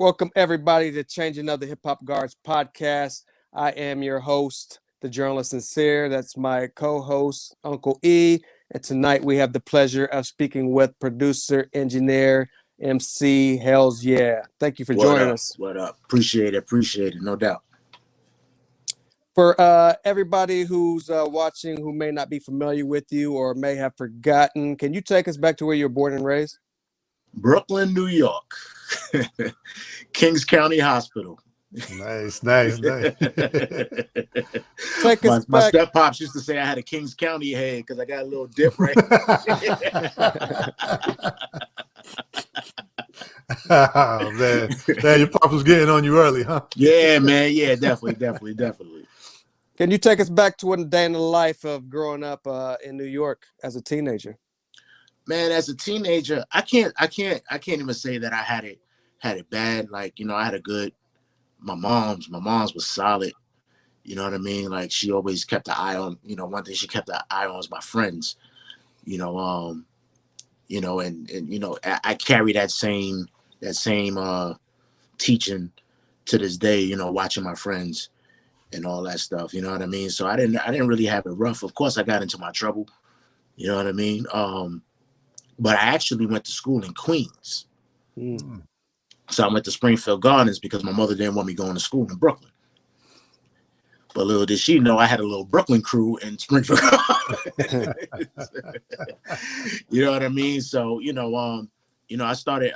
Welcome, everybody, to Changing of the Hip Hop Guards podcast. I am your host, the journalist Sincere. That's my co-host, Uncle E. And tonight we have the pleasure of speaking with producer, engineer, MC Hellz. Yeah. Thank you for joining us. What up? Appreciate it. No doubt. For everybody who's watching who may not be familiar with you or may have forgotten, can you take us back to where you were born and raised? Brooklyn, New York. Kings County Hospital. Nice. Take us My back. step pops used to say I had a Kings County head because I got a little dip right. Oh, man, your pop was getting on you early, huh? Yeah, man. Yeah, definitely. Can you take us back to one day in the life of growing up in New York as a teenager? Man, as a teenager, I can't even say that I had it bad. Like, I had a good. My mom's was solid. You know what I mean? Like, she always kept an eye on. One thing she kept an eye on was my friends. And I carry that same teaching to this day. Watching my friends and all that stuff. You know what I mean? So I didn't really have it rough. Of course, I got into my trouble. You know what I mean? But I actually went to school in Queens. Mm. So I went to Springfield Gardens because my mother didn't want me going to school in Brooklyn. But little did she know I had a little Brooklyn crew in Springfield Gardens. You know what I mean? So, I started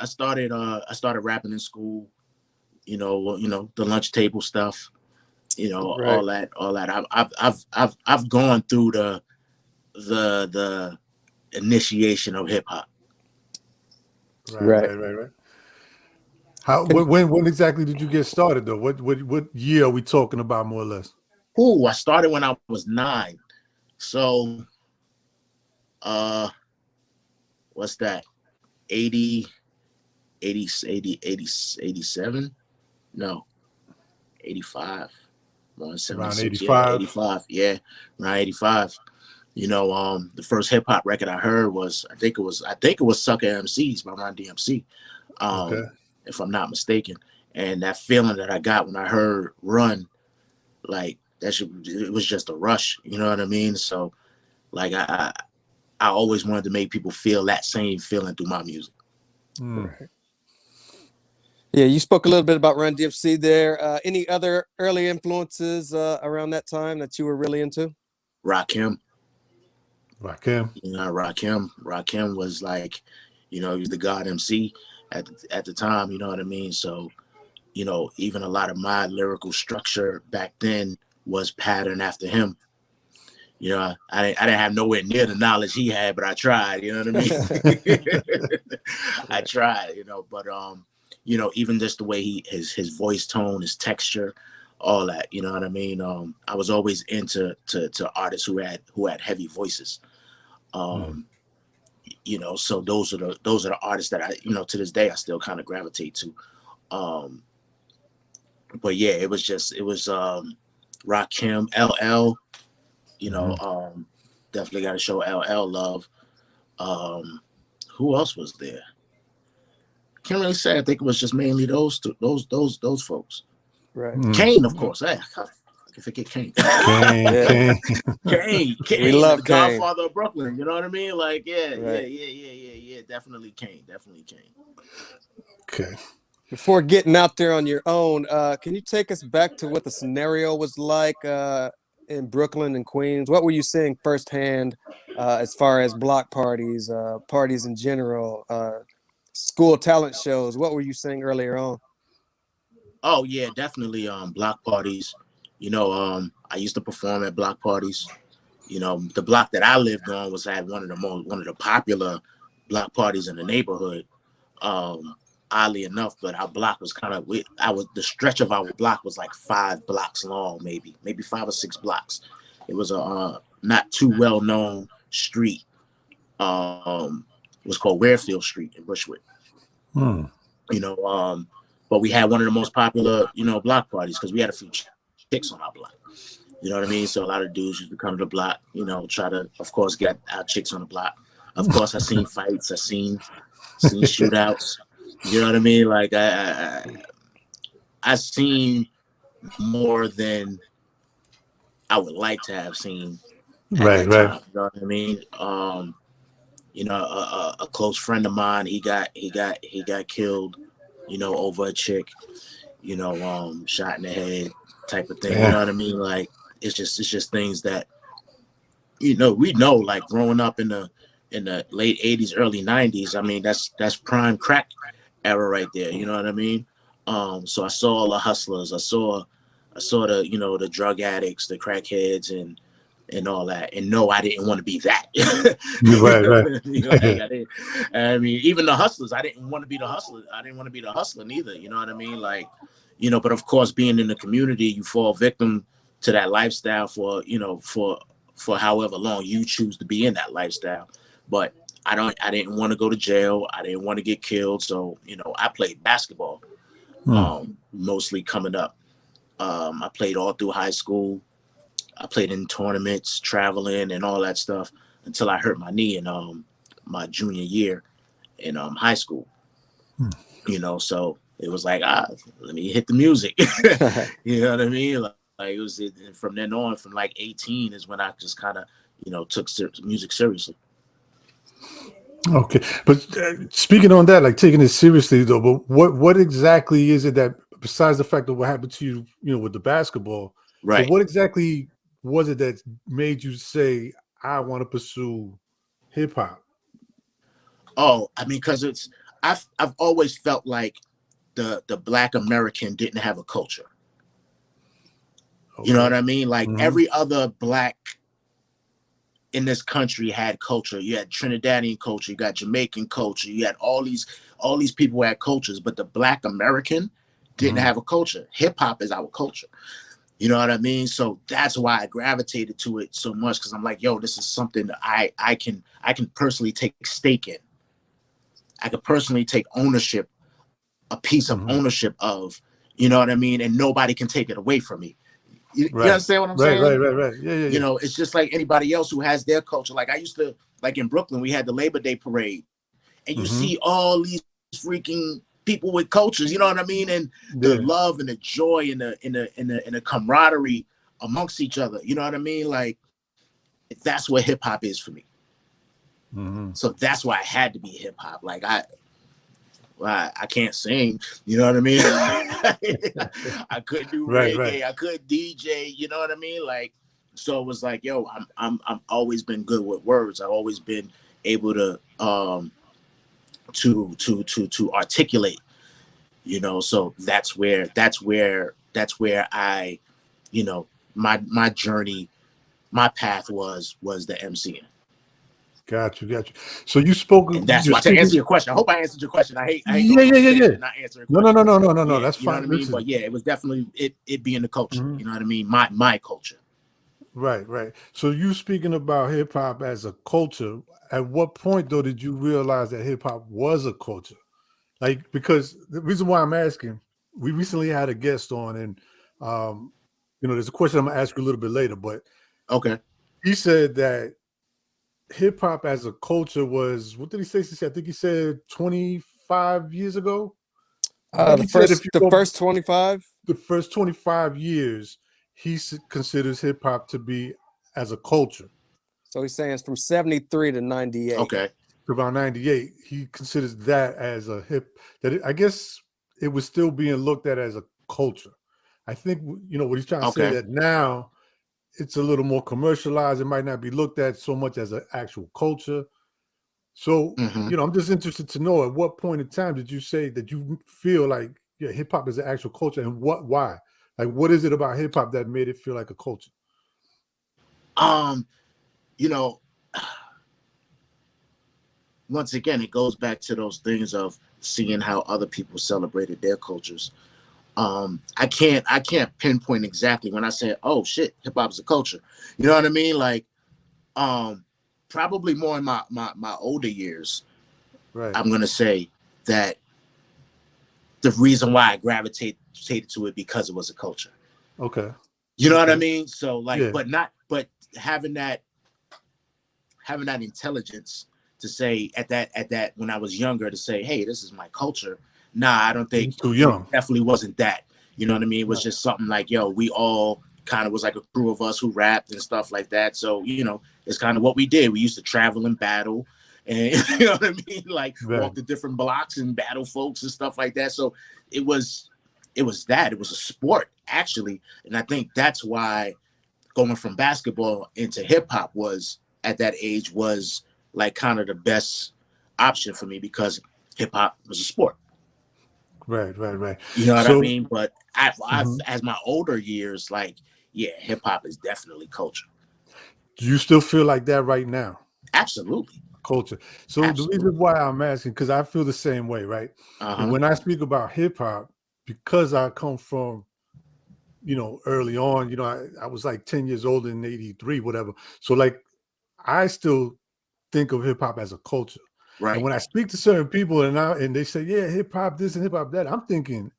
rapping in school, the lunch table stuff, Right. all that. I've gone through the initiation of hip hop. Right. How? When exactly did you get started though? What year are we talking about, more or less? I started when I was 9. So, what's that? 80, 87? No, 85. Around 85. 85. Yeah, around 85. The first hip hop record I heard was I think it was Sucker MCs by Run DMC. Okay. If I'm not mistaken. And that feeling that I got when I heard Run, like it was just a rush. You know what I mean? So, like I always wanted to make people feel that same feeling through my music. Right. Yeah, you spoke a little bit about Run DMC there. Any other early influences around that time that you were really into? Rakim. Rakim was like, he was the God MC at the time. You know what I mean? So, even a lot of my lyrical structure back then was patterned after him. I didn't have nowhere near the knowledge he had, but I tried. You know what I mean? I tried. But even just the way his voice tone, his texture, all that. You know what I mean? I was always into artists who had heavy voices. So those are the artists that I, to this day I still kind of gravitate to. But yeah, it was Rakim, LL, definitely got to show LL love. Who else was there? Can't really say. I think it was just mainly those folks. Right. Kane, of course. I can forget Kane. Kane. Kane. We love the Kane. Godfather of Brooklyn. You know what I mean? Like, yeah. Definitely Kane. Okay. Before getting out there on your own, can you take us back to what the scenario was like in Brooklyn and Queens? What were you seeing firsthand as far as block parties, parties in general, school talent shows? What were you seeing earlier on? Oh yeah, definitely. Block parties. I used to perform at block parties. The block that I lived on had one of the popular block parties in the neighborhood. Oddly enough, but our block was the stretch of our block was like 5 blocks long, maybe 5 or 6 blocks. It was a not too well known street. It was called Warefield Street in Bushwick. But we had one of the most popular, block parties because we had a few chicks on our block. You know what I mean? So a lot of dudes used to come to the block, try to, of course, get our chicks on the block. Of course, I seen fights, I seen shootouts. You know what I mean? Like I seen more than I would like to have seen at Right, that right. time. You know what I mean? You know, a close friend of mine, he got killed, you know, over a chick, you know, shot in the head type of thing. You know Damn. what I mean? Like it's just things that, you know, we know, like growing up in the late 80s, early 90s. I mean, that's prime crack era right there. You know what I mean? So I saw all the hustlers. I saw the, you know, the drug addicts, the crackheads, and all that. And no, I didn't want to be that. You Right, know right. what I mean? Like, I mean, even the hustlers, I didn't want to be the hustler. I didn't want to be the hustler neither. You know what I mean? Like, you know, but of course, being in the community, you fall victim to that lifestyle for, you know, for however long you choose to be in that lifestyle. But I didn't want to go to jail. I didn't want to get killed. So, you know, I played basketball, mostly coming up. I played all through high school. I played in tournaments, traveling and all that stuff until I hurt my knee in my junior year in high school. You know, so it was like, let me hit the music. You know what I mean? Like it was from then on, from like 18 is when I just kind of, you know, took music seriously. Okay, but speaking on that, like taking it seriously though, but what exactly is it that, besides the fact of what happened to you, you know, with the basketball, but Right. what exactly was it that made you say, I want to pursue hip hop? Oh, I mean, because I've always felt like the Black American didn't have a culture. Okay. You know what I mean? Like Mhm. every other Black in this country had culture. You had Trinidadian culture, you got Jamaican culture, you had all these people had cultures, but the Black American didn't have a culture. Hip hop is our culture. You know what I mean? So that's why I gravitated to it so much, because I'm like, yo, this is something that I can personally take stake in. I could personally take ownership, a piece of ownership of, you know what I mean? And nobody can take it away from me. You Right. understand what I'm Right, saying? right. Yeah. You know, it's just like anybody else who has their culture. Like I used to, like in Brooklyn, we had the Labor Day parade, and you see all these freaking people with cultures. You know what I mean? And the love and the joy and the camaraderie amongst each other. You know what I mean? Like that's what hip hop is for me. So that's why I had to be hip hop. Like I can't sing, you know what I mean? I couldn't do reggae, right. I couldn't DJ, you know what I mean? Like, so it was like, yo, I'm always been good with words. I've always been able to articulate, you know. So that's where I, you know, my journey, my path was the MCing. Got you. So you spoke. And that's You're why, to answer speaking. your question, I hope I answered your question. I hate going on stage Yeah. and not answering questions. No. Yeah, That's you know what fine. I mean? Listen. But yeah, it was definitely it being the culture. You know what I mean? My culture. Right. So you speaking about hip hop as a culture. At what point though did you realize that hip hop was a culture? Like, because the reason why I'm asking, we recently had a guest on, and you know, there's a question I'm gonna ask you a little bit later, but Okay. he said that hip hop as a culture was, what did he say? I think he said 25 years ago. I think he said if you the go first 25. the first 25 years, he considers hip hop to be as a culture. So he's saying it's from 73 to 98. Okay. Around 98, he considers that as a I guess it was still being looked at as a culture. I think, you know, what he's trying to say, Okay. that now it's a little more commercialized. It might not be looked at so much as an actual culture. So, you know, I'm just interested to know, at what point in time did you say that you feel like, yeah, hip hop is an actual culture, and why? Like, what is it about hip hop that made it feel like a culture? You know, once again, it goes back to those things of seeing how other people celebrated their cultures. I can't pinpoint exactly when I say, oh shit, hip hop is a culture. You know what I mean? Like, probably more in my older years. Right. I'm gonna say that the reason why I gravitated to it, because it was a culture. Okay. You know what I mean? So like, Yeah. but having that intelligence to say at that when I was younger, to say, hey, this is my culture. Nah, I don't think Too young. it definitely wasn't that. You know what I mean? It was just something like, yo, we all kind of was like a crew of us who rapped and stuff like that. So, you know, it's kind of what we did. We used to travel and battle and, you know what I mean? Like walk the different blocks and battle folks and stuff like that. So it was a sport actually. And I think that's why going from basketball into hip hop was at that age was like kind of the best option for me because hip hop was a sport. Right. You know what I mean? But as my older years, like, yeah, hip hop is definitely culture. Do you still feel like that right now? Absolutely. Culture. So the reason why I'm asking, because I feel the same way, right? And when I speak about hip hop, because I come from, you know, early on, you know, I was like 10 years old in 83, whatever. So like, I still think of hip hop as a culture. Right. And when I speak to certain people and they say, yeah, hip hop this and hip hop that, I'm thinking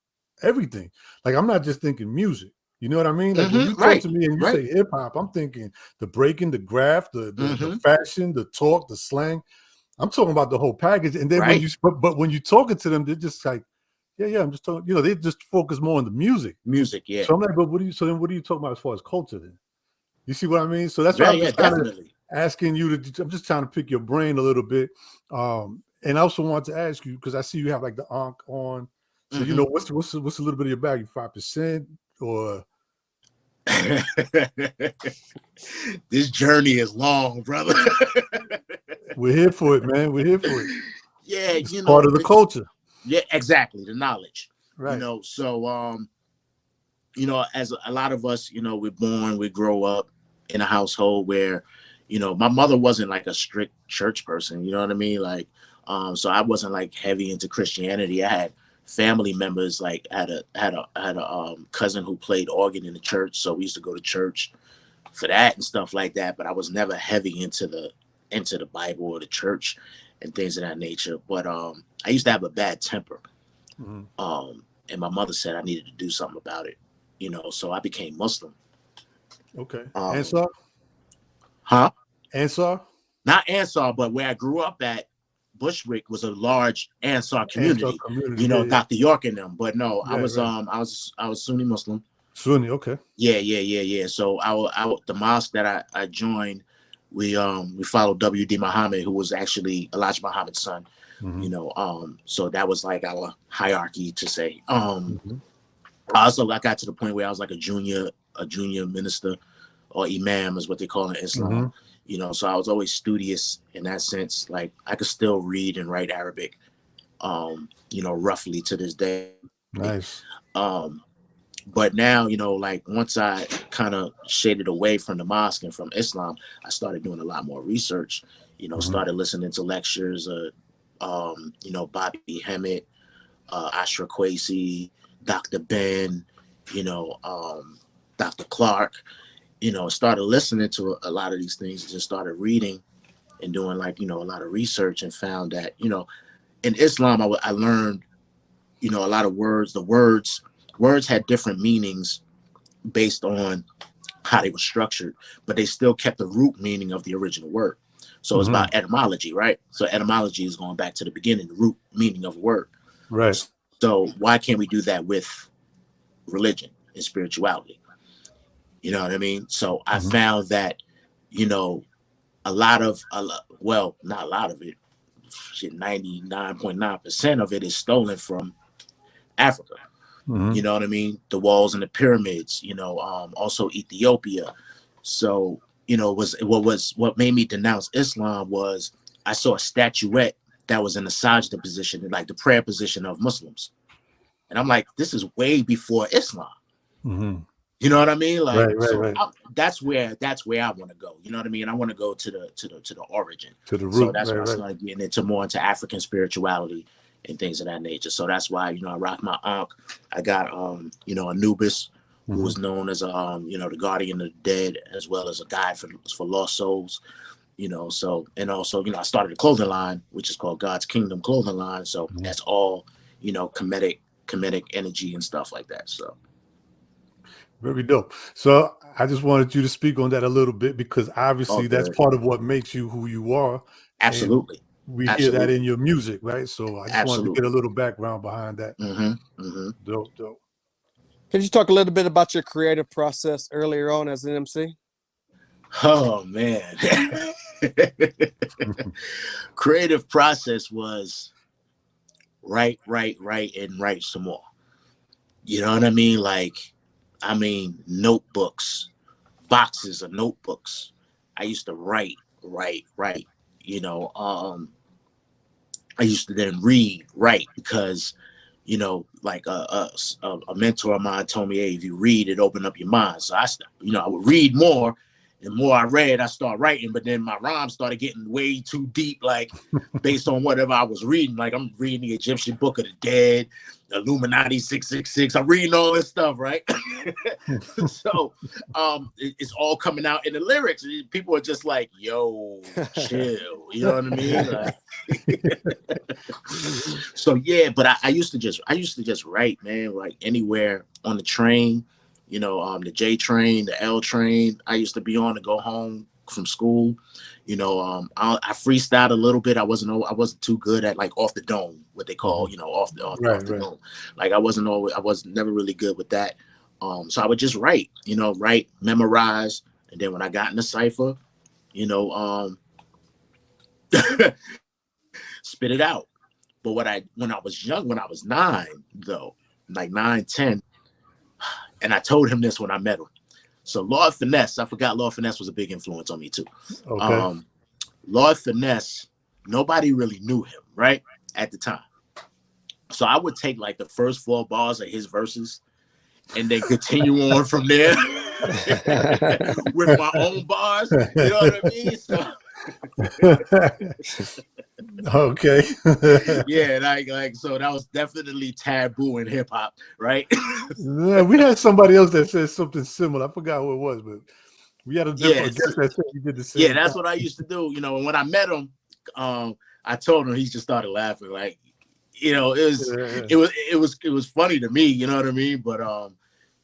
everything. Like, I'm not just thinking music. You know what I mean? Like when you talk to me and you say hip hop, I'm thinking the breaking, the graph, the fashion, the talk, the slang. I'm talking about the whole package. And then but when you're talking to them, they're just like, yeah, I'm just talking, you know, they just focus more on the music. Yeah. So I'm like, but what are you talking about as far as culture then? You see what I mean? So that's why I'm just kind of asking you I'm just trying to pick your brain a little bit. And I also want to ask you, because I see you have like the Ankh on. So, you know, what's a little bit of your bag? You 5% or? This journey is long, brother. We're here for it, man. We're here for it. Yeah, it's part of the culture. Yeah, exactly. The knowledge. Right. You know, so you know, as a lot of us, you know, we grow up in a household where, you know, my mother wasn't like a strict church person, you know what I mean? Like, so I wasn't like heavy into Christianity. I had family members, like had a cousin who played organ in the church. So we used to go to church for that and stuff like that. But I was never heavy into the Bible or the church and things of that nature. But I used to have a bad temper. And my mother said I needed to do something about it, you know, so I became Muslim. Okay. Ansar? Huh? Ansar? Not Ansar, but where I grew up at, Bushwick was a large Ansar community. You know, Dr. York and them. But no, I was Sunni Muslim. Sunni, okay. Yeah. So the mosque that I joined, we followed W.D. Muhammad, who was actually Elijah Muhammad's son. You know, so that was like our hierarchy to say. Also, I got to the point where I was like a junior minister, or imam is what they call in Islam. You know, so I was always studious in that sense. Like I could still read and write Arabic, you know, roughly to this day. Nice. But now, you know, like once I kind of shaded away from the mosque and from Islam, I started doing a lot more research. You know, started listening to lectures, you know, Bobby Hemmett, Ashra Kwesi, Dr. Ben, you know, Dr. Clark, you know, started listening to a lot of these things and just started reading and doing like, you know, a lot of research and found that, you know, in Islam, I learned, you know, a lot of words. The words had different meanings based on how they were structured, but they still kept the root meaning of the original word. So it's about etymology, right? So etymology is going back to the beginning, the root meaning of a word. Right. So why can't we do that with religion and spirituality? You know what I mean? So I found that, you know, not a lot of it, 99.9% of it is stolen from Africa. You know what I mean? The walls and the pyramids, you know, also Ethiopia. So, you know, what made me denounce Islam was I saw a statuette that was in the sajda position, like the prayer position of Muslims. And I'm like, this is way before Islam. You know what I mean? Like, right. That's where I want to go. You know what I mean? I want to go to the origin, to the root. So that's why I started getting into African spirituality and things of that nature. So that's why, you know, I rock my Ankh. I got you know, Anubis, who was known as you know, the guardian of the dead, as well as a guide for lost souls. You know, so, and also, you know, I started a clothing line, which is called God's Kingdom Clothing Line. So that's all, you know, comedic energy and stuff like that. So very dope. So I just wanted you to speak on that a little bit, because obviously that's part of what makes you who you are. Absolutely. We hear that in your music, right? So I just wanted to get a little background behind that. Dope. Can you talk a little bit about your creative process earlier on as an MC? Oh man. Creative process was write, and write some more. You know what I mean? Like, I mean, notebooks, boxes of notebooks. I used to write. You know, I used to then write because, you know, like a mentor of mine told me, hey, if you read, it open up your mind. So I would read more. The more I read, I started writing, but then my rhymes started getting way too deep, like based on whatever I was reading. Like I'm reading the Egyptian Book of the Dead, Illuminati 666. I'm reading all this stuff, right? So it's all coming out in the lyrics. People are just like, yo, chill. You know what I mean? Like, so yeah, but I used to just write, man, like anywhere on the train. You know, the J train, the L train. I used to be on to go home from school. You know, I freestyled a little bit. I wasn't too good at like off the dome, what they call, you know, off the dome. Like I was never really good with that. So I would just write, memorize, and then when I got in the cipher, you know, spit it out. But when I was 9, though, like 9, 10. And I told him this when I met him. So Lord Finesse, I forgot Lord Finesse was a big influence on me too. Okay. Lord Finesse, nobody really knew him, right? At the time. So I would take like the first 4 bars of his verses and then continue on from there with my own bars. You know what I mean? So okay. yeah, like so that was definitely taboo in hip hop, right? Yeah, we had somebody else that said something similar. I forgot who it was, but we had a different guest that said he did the same. Yeah, that's what I used to do. You know, and when I met him, I told him, he just started laughing. Like, you know, it was funny to me. You know what I mean? But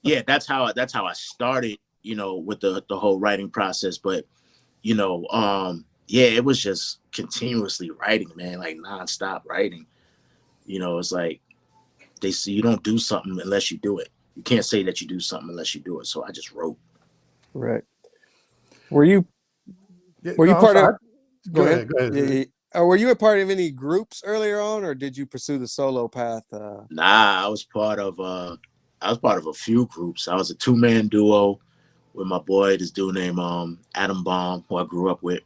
yeah, that's how I started. You know, with the whole writing process. But you know, yeah, it was just continuously writing, man, like nonstop writing. You know, it's like they say you don't do something unless you do it. You can't say that you do something unless you do it. So I just wrote. Right. Were you no, part of? Go ahead. Were you a part of any groups earlier on, or did you pursue the solo path? Nah, I was part of a few groups. I was a 2-man duo with my boy, this dude named Adam Baum, who I grew up with.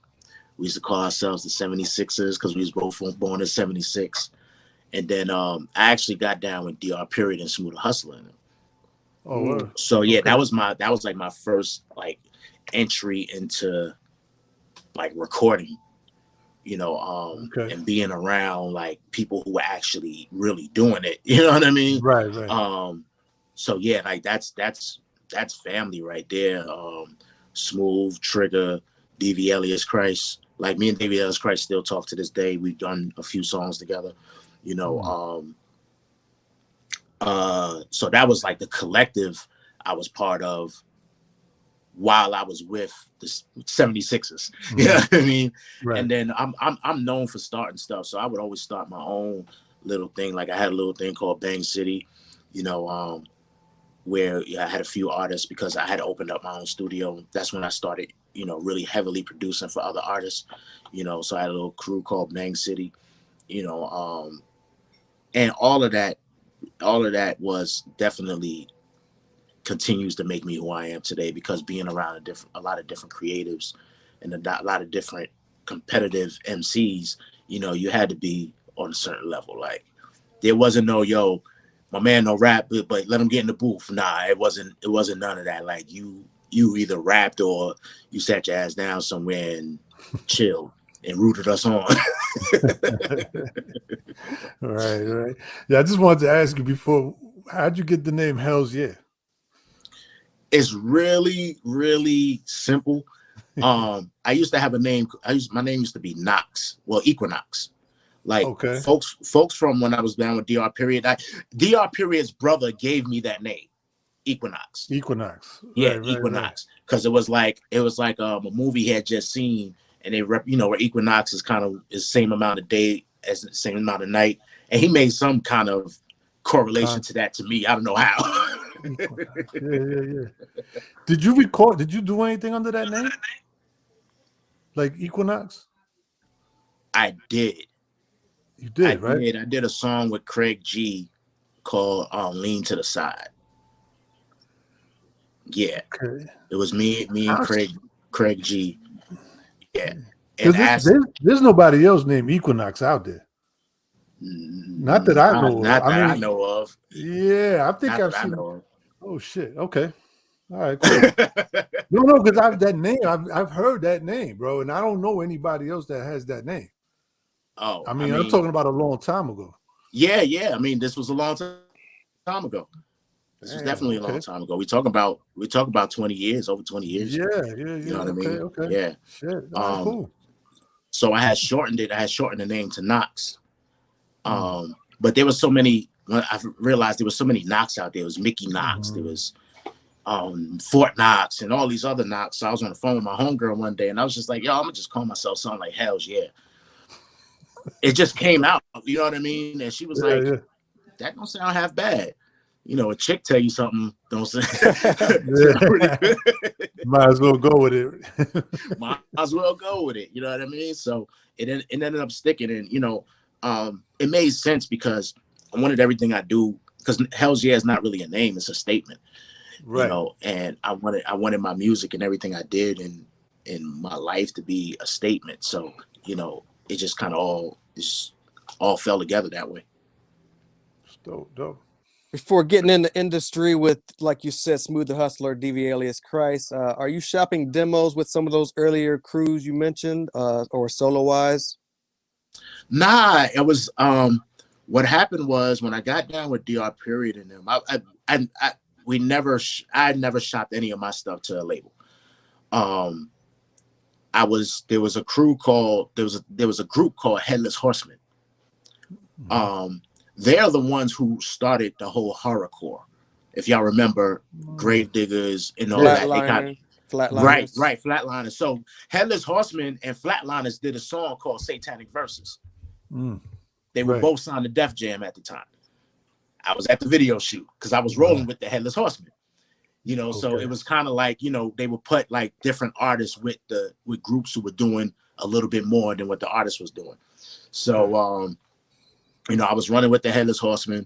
We used to call ourselves the 76ers because we was both born in 76. And then I actually got down with DR Period and Smooth Hustler. Oh, so yeah, okay. that was like my first like entry into like recording, you know, and being around like people who were actually really doing it. You know what I mean? Right. So yeah, like that's family right there. Smooth, Trigger, DV Elias Christ. Like me and DV Elias Christ still talk to this day. We've done a few songs together, you know. So that was like the collective I was part of while I was with the 76ers. You know what I mean? Right. And then I'm known for starting stuff. So I would always start my own little thing. Like I had a little thing called Bang City, you know, where I had a few artists because I had opened up my own studio. That's when I started, you know, really heavily producing for other artists, you know. So I had a little crew called Bang City, you know, and all of that was definitely continues to make me who I am today, because being around a lot of different creatives and a lot of different competitive MCs, you know, you had to be on a certain level. Like there wasn't no, yo, my man no rap, but let him get in the booth. Nah, it wasn't none of that. Like you either rapped or you sat your ass down somewhere and chilled and rooted us on. Right. Yeah, I just wanted to ask you before, how'd you get the name Hellz? Yeah. It's really, really simple. I used to have a name. My name used to be Knox. Well, Equinox. Like folks from when I was down with DR Period. DR Period's brother gave me that name, Equinox. Yeah, Equinox. Because it was like a movie he had just seen, and they where Equinox is kind of the same amount of day as the same amount of night, and he made some kind of correlation to that to me. I don't know how. Yeah. Did you record? Did you do anything under that name? Like Equinox? I did. You did, right? I did a song with Craig G called "Lean to the Side." Yeah, Okay. it was me and Craig G. Yeah, and Because asked. there's nobody else named Equinox out there. Not that I know of. Not I that I mean, know of. yeah, I think Not I've that I seen. know Oh shit. Okay. All right. Cool. of. No, because I've heard that name, bro, and I don't know anybody else that has that name. Oh, I mean, I'm talking about a long time ago. Yeah. I mean, this was a long time ago. This was definitely a long time ago. We talk about 20 years, over 20 years. Yeah. You know what I mean? Okay. Yeah. Shit. All right, cool. So I had shortened it. I had shortened the name to Knox. But there was so many. When I realized there was so many Knox out there. It was Mickey Knox. There was Fort Knox and all these other Knox. So I was on the phone with my homegirl one day, and I was just like, "Yo, I'm gonna just call myself something like Hellz." Yeah. It just came out. You know what I mean? And she was like, "That don't sound half bad." You know, a chick tell you something, don't say really good. Might as well go with it. Might as well go with it. You know what I mean? So it ended up sticking, and it made sense because I wanted everything I do, because Hell's Yeah is not really a name; it's a statement. Right. You know, and I wanted my music and everything I did in my life to be a statement. So it just kind of all fell together that way. Dope. Before getting in the industry with, like you said, Smooth the Hustler, DV alias Christ, are you shopping demos with some of those earlier crews you mentioned, or solo wise? Nah, it was what happened was when I got down with DR Period and them, I never shopped any of my stuff to a label. There was a group called Headless Horsemen. They're the ones who started the whole horrorcore. If y'all remember, Gravediggers and all that. They got Flatliners. Right, Flatliners. So Headless Horsemen and Flatliners did a song called Satanic Verses. They were both signed to Def Jam at the time. I was at the video shoot because I was rolling with the Headless Horsemen. So it was kind of like, they would put like different artists with groups who were doing a little bit more than what the artist was doing. So, I was running with the Headless Horsemen.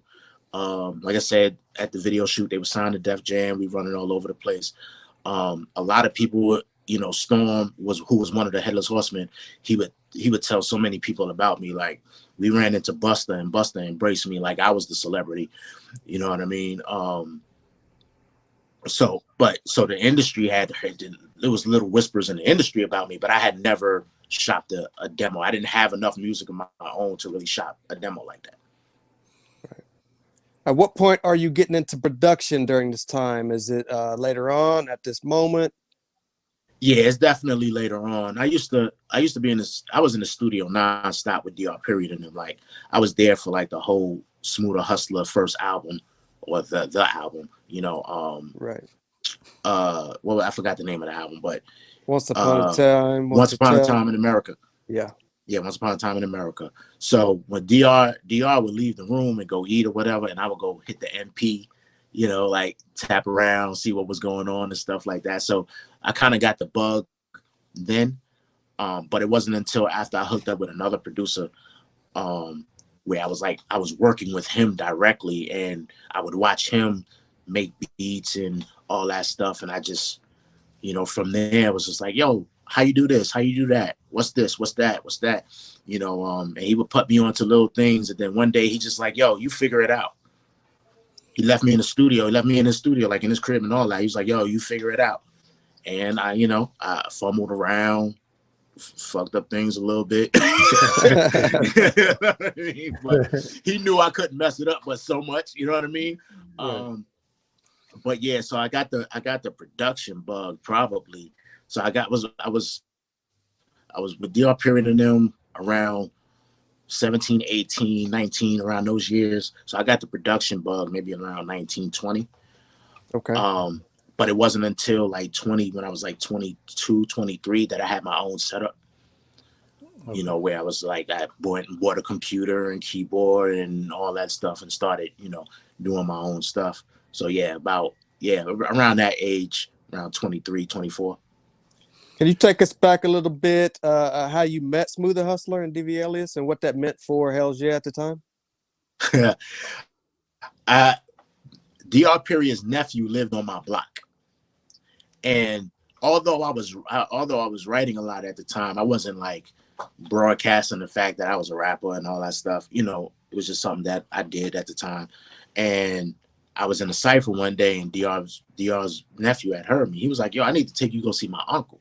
Like I said, at the video shoot, they were signed to Def Jam. We running all over the place. A lot of people, Storm who was one of the Headless Horsemen. He would tell so many people about me. Like, we ran into Busta, and Busta embraced me like I was the celebrity. You know what I mean? So the industry there was little whispers in the industry about me, but I had never shopped a demo. I didn't have enough music of my own to really shop a demo like that. Right. At what point are you getting into production during this time? Is it later on, at this moment? Yeah, it's definitely later on. I used to be I was in the studio nonstop with DR Period, and like I was there for like the whole Smoother Hustler first album, or the album, right. Well, I forgot the name of the album, but Once Upon a Time. Once Upon a Time in America. Yeah, Once Upon a Time in America. So when DR would leave the room and go eat or whatever, and I would go hit the MP, like tap around, see what was going on and stuff like that. So I kind of got the bug then, but it wasn't until after I hooked up with another producer, where I was working with him directly, and I would watch him make beats and all that stuff, and I just, from there it was just like, yo, how you do this, how you do that, what's this, what's that, and he would put me onto little things, and then one day he just like, yo, you figure it out. He left me in the studio, like in his crib and all that. He was like, yo, you figure it out. And I fumbled around, fucked up things a little bit. But he knew I couldn't mess it up, but so much, you know what I mean? Right. But yeah, so I got the production bug probably. So I was with DR Period and them around 17, 18, 19, around those years. So I got the production bug maybe around 19, 20. Okay. But it wasn't until like 20, when I was like 22, 23, that I had my own setup. Okay. Where I was like, I bought a computer and keyboard and all that stuff and started, doing my own stuff. So yeah, around that age, around 23, 24. Can you take us back a little bit, how you met Smooth the Hustler and DV Elias and what that meant for Hellz at the time? I Dr. Perry's nephew lived on my block, and although I was writing a lot at the time, I wasn't like broadcasting the fact that I was a rapper and all that stuff. You know, it was just something that I did at the time. And I was in a cipher one day, and Dr's nephew had heard me. He was like, "Yo, I need to take you go see my uncle."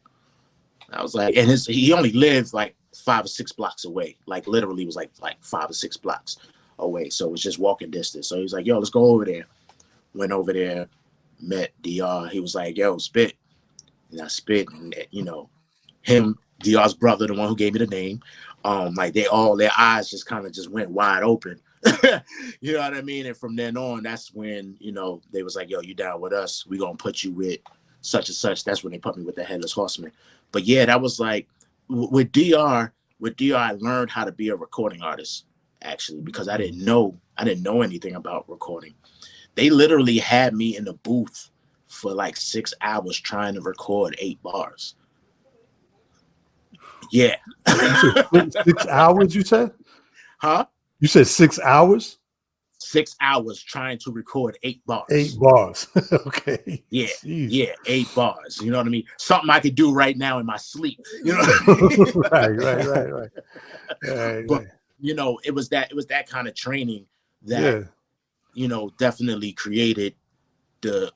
I was like, and he only lived like 5 or 6 blocks away. Like literally was like 5 or 6 blocks away. So it was just walking distance. So he was like, "Yo, let's go over there." Went over there, met Dr. He was like, "Yo, spit." And I spit, and you know, him, Dr's brother, the one who gave me the name, like their eyes just kind of just went wide open. You know what I mean? And from then on, that's when, you know, they was like, "Yo, you down with us? We gonna put you with such and such." That's when they put me with the Headless Horseman. But yeah, that was like with Dr. I learned how to be a recording artist, actually, because I didn't know anything about recording. They literally had me in the booth for like 6 hours trying to record 8 bars. Yeah. 6 hours, you said? Huh? You said 6 hours? 6 hours trying to record 8 bars. 8 bars. Okay. Yeah. Jeez. Yeah. 8 bars. You know what I mean? Something I could do right now in my sleep. You know what I mean? Right. But you know, it was that kind of training that, you know, definitely created the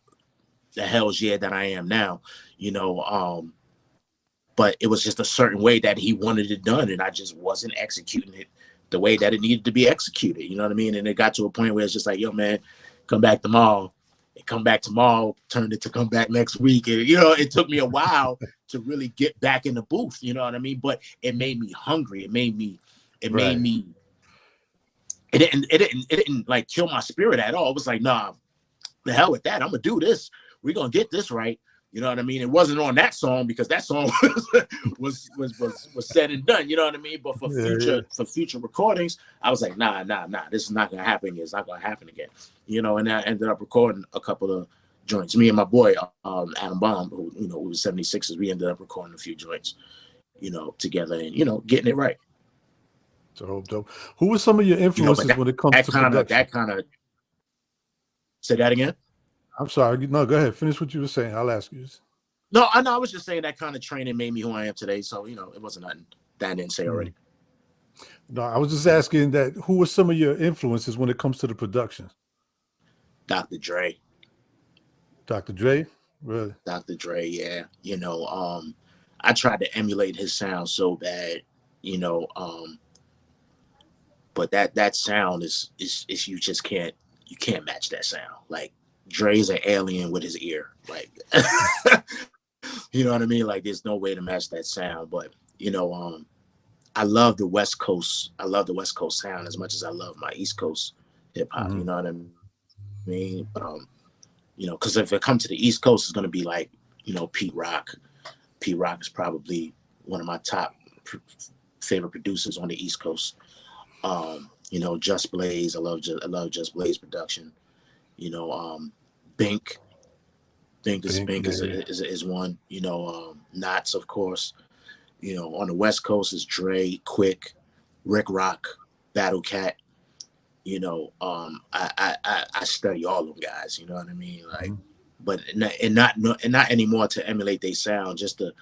Hellz that I am now, you know. But it was just a certain way that he wanted it done, and I just wasn't executing it the way that it needed to be executed. You know what I mean? And it got to a point where it's just like, "Yo, man, come back tomorrow." And come back tomorrow turned it to come back next week. And, you know, it took me a while to really get back in the booth. You know what I mean? But it made me hungry. It made me. It didn't like kill my spirit at all. It was like, nah, the hell with that. I'm gonna do this. We're gonna get this right. You know what I mean? It wasn't on that song because that song was said and done. You know what I mean? But for future recordings, I was like, nah. This is not gonna happen. It's not gonna happen again. You know, and I ended up recording a couple of joints. Me and my boy Adam Baum, who, you know, we were 76ers. We ended up recording a few joints, you know, together, and, you know, getting it right. Dope. Who were some of your influences, you know, when it comes to production? That kind of. Say that again. I'm sorry. No, go ahead. Finish what you were saying. I'll ask you. No, I know. I was just saying that kind of training made me who I am today. So, you know, it wasn't nothing that I didn't say already. No, I was just asking that who were some of your influences when it comes to the production? Dr. Dre. Dr. Dre? Really? Dr. Dre, yeah. You know, I tried to emulate his sound so bad, you know, but that sound is you just can't match that sound. Like, Dre's an alien with his ear. Like, you know what I mean? Like, there's no way to match that sound. But, you know, I love the West Coast. I love the West Coast sound as much as I love my East Coast hip hop. You know what I mean? You know, because if it comes to the East Coast, it's going to be like, you know, Pete Rock. Pete Rock is probably one of my top favorite producers on the East Coast. You know, Just Blaze. I love Just Blaze production. You know, Bink is one. You know, Knots, of course. You know, on the West Coast is Dre, Quick, Rick Rock, Battle Cat. You know, I study all them guys. You know what I mean? Like, but not anymore to emulate their sound. Just to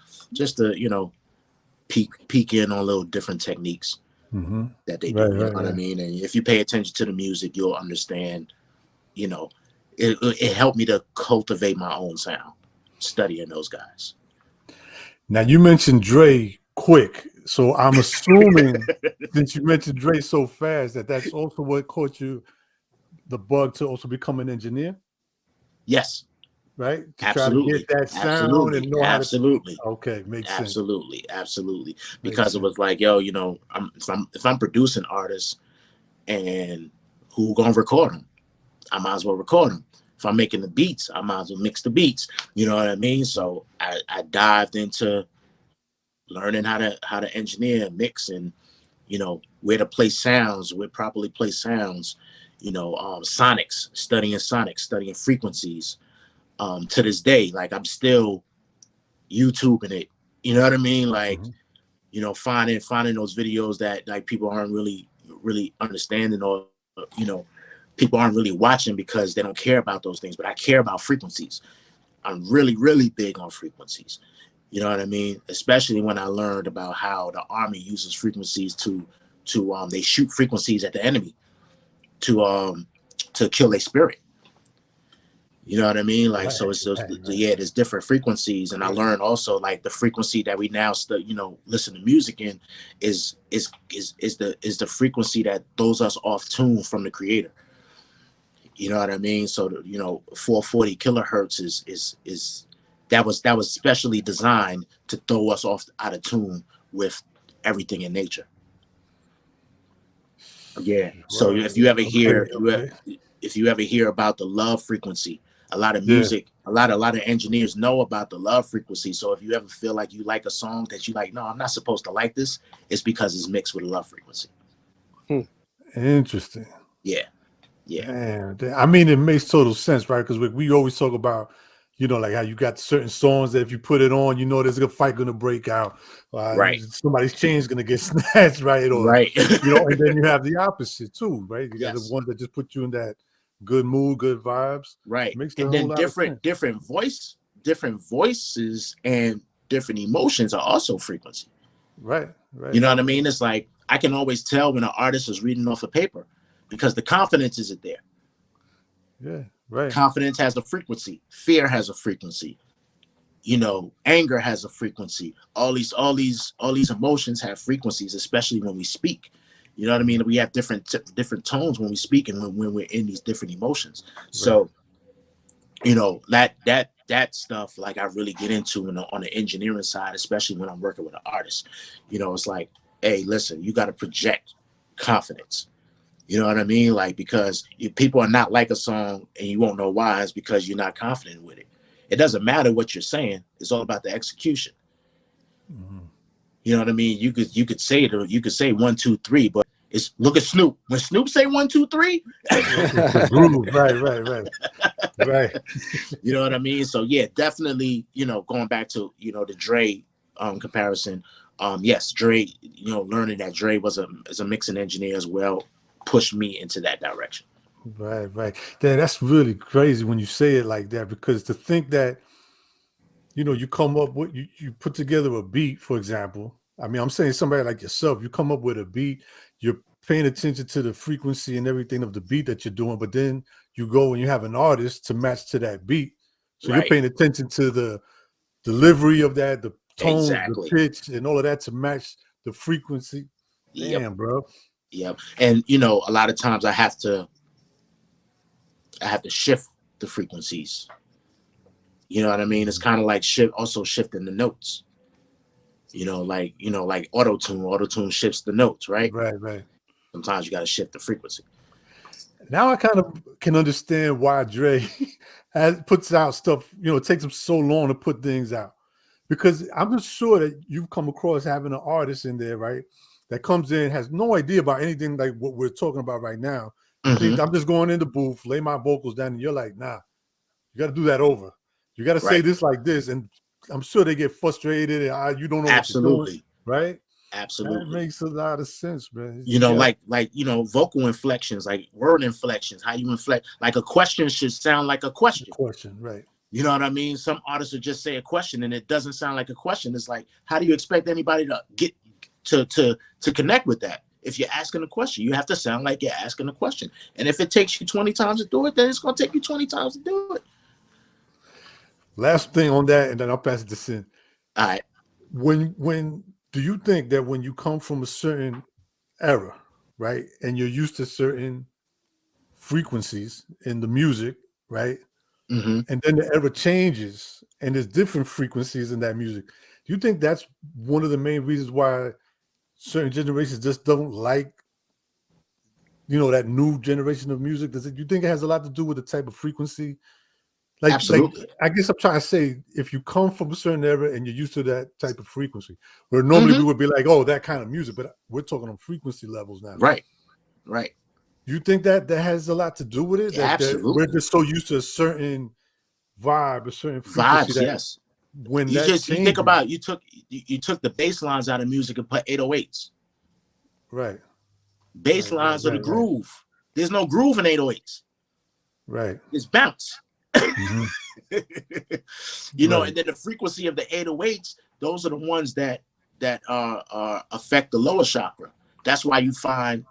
you know, peek in on little different techniques that they do. You know what I mean? And if you pay attention to the music, you'll understand. You know, it helped me to cultivate my own sound, studying those guys. Now, you mentioned Dre, Quick, so I'm assuming since you mentioned Dre so fast that's also what caught you the bug to also become an engineer. Yes. Right. To absolutely. Try to get that sound and know absolutely. How to. Okay, makes sense. Absolutely. Because it was like, yo, you know, if I'm producing artists, and who gonna record them, I might as well record them. If I'm making the beats, I might as well mix the beats. You know what I mean? So I dived into learning how to engineer, mix, and, you know, where to place sounds, where properly place sounds, sonics, studying frequencies. To this day, like I'm still YouTubing it. You know what I mean? Like, finding those videos that like people aren't really understanding, or people aren't really watching because they don't care about those things. But I care about frequencies. I'm really, really big on frequencies. You know what I mean? Especially when I learned about how the Army uses frequencies to they shoot frequencies at the enemy to kill their spirit. You know what I mean? Like, so it's those, there's different frequencies. And I learned also like the frequency that we now listen to music in is the frequency that throws us off tune from the creator. You know what I mean? So 440 kilohertz is that was specially designed to throw us off out of tune with everything in nature. Yeah. So if you ever hear about the love frequency, a lot of music, a lot of engineers know about the love frequency. So if you ever feel like you like a song that you like, no, I'm not supposed to like this, it's because it's mixed with a love frequency. Interesting. Yeah. Yeah. Man, I mean, it makes total sense, right? Because we always talk about, like how you got certain songs that if you put it on, there's a fight going to break out. Right. Somebody's chain's going to get snatched, right? Or, right. And then you have the opposite too, right? You got the ones that just put you in that good mood, good vibes. Right. And then different voices and different emotions are also frequency. Right. You know what I mean? It's like, I can always tell when an artist is reading off a paper because the confidence isn't there. Yeah. Right. Confidence has a frequency. Fear has a frequency. Anger has a frequency. All these emotions have frequencies, especially when we speak. You know what I mean? We have different tones when we speak and when we're in these different emotions. Right. So, that stuff, like I really get into on the engineering side, especially when I'm working with an artist. It's like, hey, listen, you got to project confidence. You know what I mean? Like, because if people are not like a song and you won't know why, it's because you're not confident with it. It doesn't matter what you're saying. It's all about the execution. Mm-hmm. You know what I mean? You could say it, or you could say 1, 2, 3, but look at Snoop. When Snoop say 1, 2, 3, right. You know what I mean? So yeah, definitely. Going back to the Dre comparison. Yes, Dre. Learning that Dre was a mixing engineer as well pushed me into that direction. Right. Yeah, that's really crazy when you say it like that, because to think that, you come up with, you put together a beat, for example. I mean, I'm saying somebody like yourself, you come up with a beat, you're paying attention to the frequency and everything of the beat that you're doing, but then you go and you have an artist to match to that beat. So You're paying attention to the delivery of that, the tone, the pitch, and all of that to match the frequency. Damn, bro. Yep. And a lot of times I have to shift the frequencies. You know what I mean? It's kind of like shifting the notes. Like auto-tune. Auto-tune shifts the notes, right? Right. Sometimes you got to shift the frequency. Now I kind of can understand why Dre puts out stuff. It takes him so long to put things out, because I'm just sure that you've come across having an artist in there, right, that comes in, has no idea about anything like what we're talking about right now. Mm-hmm. I'm just going in the booth, lay my vocals down, and you're like, nah, you got to do that over. You got to say this like this, and I'm sure they get frustrated and you don't know what you're doing, right? Absolutely. That makes a lot of sense, man. Like vocal inflections, like word inflections, how you inflect, like a question should sound like a question. Right. You know what I mean? Some artists would just say a question and it doesn't sound like a question. It's like, how do you expect anybody to get to connect with that? If you're asking a question, you have to sound like you're asking a question. And if it takes you 20 times to do it, then it's going to take you 20 times to do it. Last thing on that, and then I'll pass it to Sin. All right. When do you think that when you come from a certain era, right, and you're used to certain frequencies in the music, right, mm-hmm. and then the era changes and there's different frequencies in that music, do you think that's one of the main reasons why certain generations just don't like, that new generation of music? Do you think it has a lot to do with the type of frequency? Absolutely. I guess I'm trying to say, if you come from a certain era and you're used to that type of frequency, where normally we would be like, oh, that kind of music, but we're talking on frequency levels now. Right. You You think that has a lot to do with it? Yeah, That we're absolutely. just so used to a certain vibe, a certain frequency Vibes, that yes. when You that think changes, about, you took the bass lines out of music and put 808s. right? Bass lines are the Right. groove. There's no groove in 808s. Right. It's bounce. Mm-hmm. You know, and then the frequency of the 808s, those are the ones that affect the lower chakra. That's why you find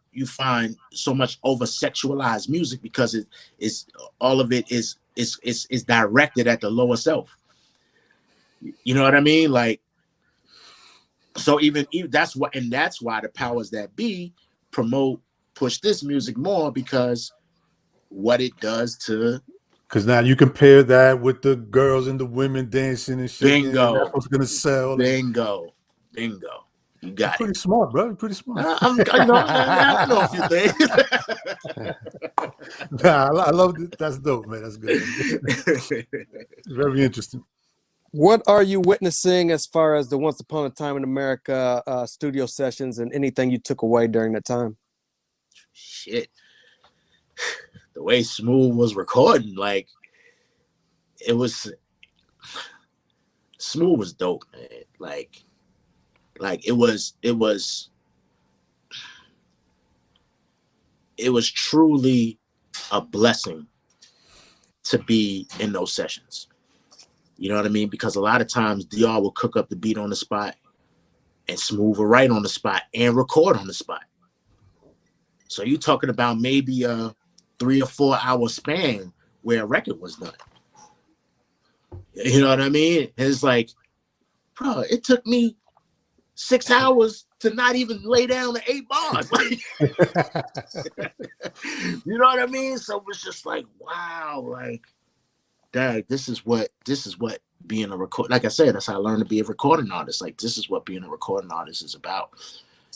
so much over sexualized music, because it's all of it is directed at the lower self. You know what I mean? Like, so even that's why the powers that be push this music more, because what it does to. Because now you compare that with the girls and the women dancing and shaking, and that's Bingo. what's gonna sell. Bingo. You got Pretty it. smart, bro. Pretty smart. I know a few things. I love it. That's dope, man. That's good. Very interesting. What are you witnessing as far as the Once Upon a Time in America studio sessions, and anything you took away during that time? Shit. The way Smooth was recording, like, Smooth was dope, man. Like it was truly a blessing to be in those sessions. You know what I mean? Because a lot of times DR will cook up the beat on the spot, and Smooth will write on the spot and record on the spot. So you're talking about maybe a 3 or 4 hour span where a record was done. You know what I mean? And it's like, bro, it took me 6 hours to not even lay down the 8 bars. Like, you know what I mean? So it's just like, wow, like, dang, this is what being a record. Like I said, that's how I learned to be a recording artist. Like, this is what being a recording artist is about.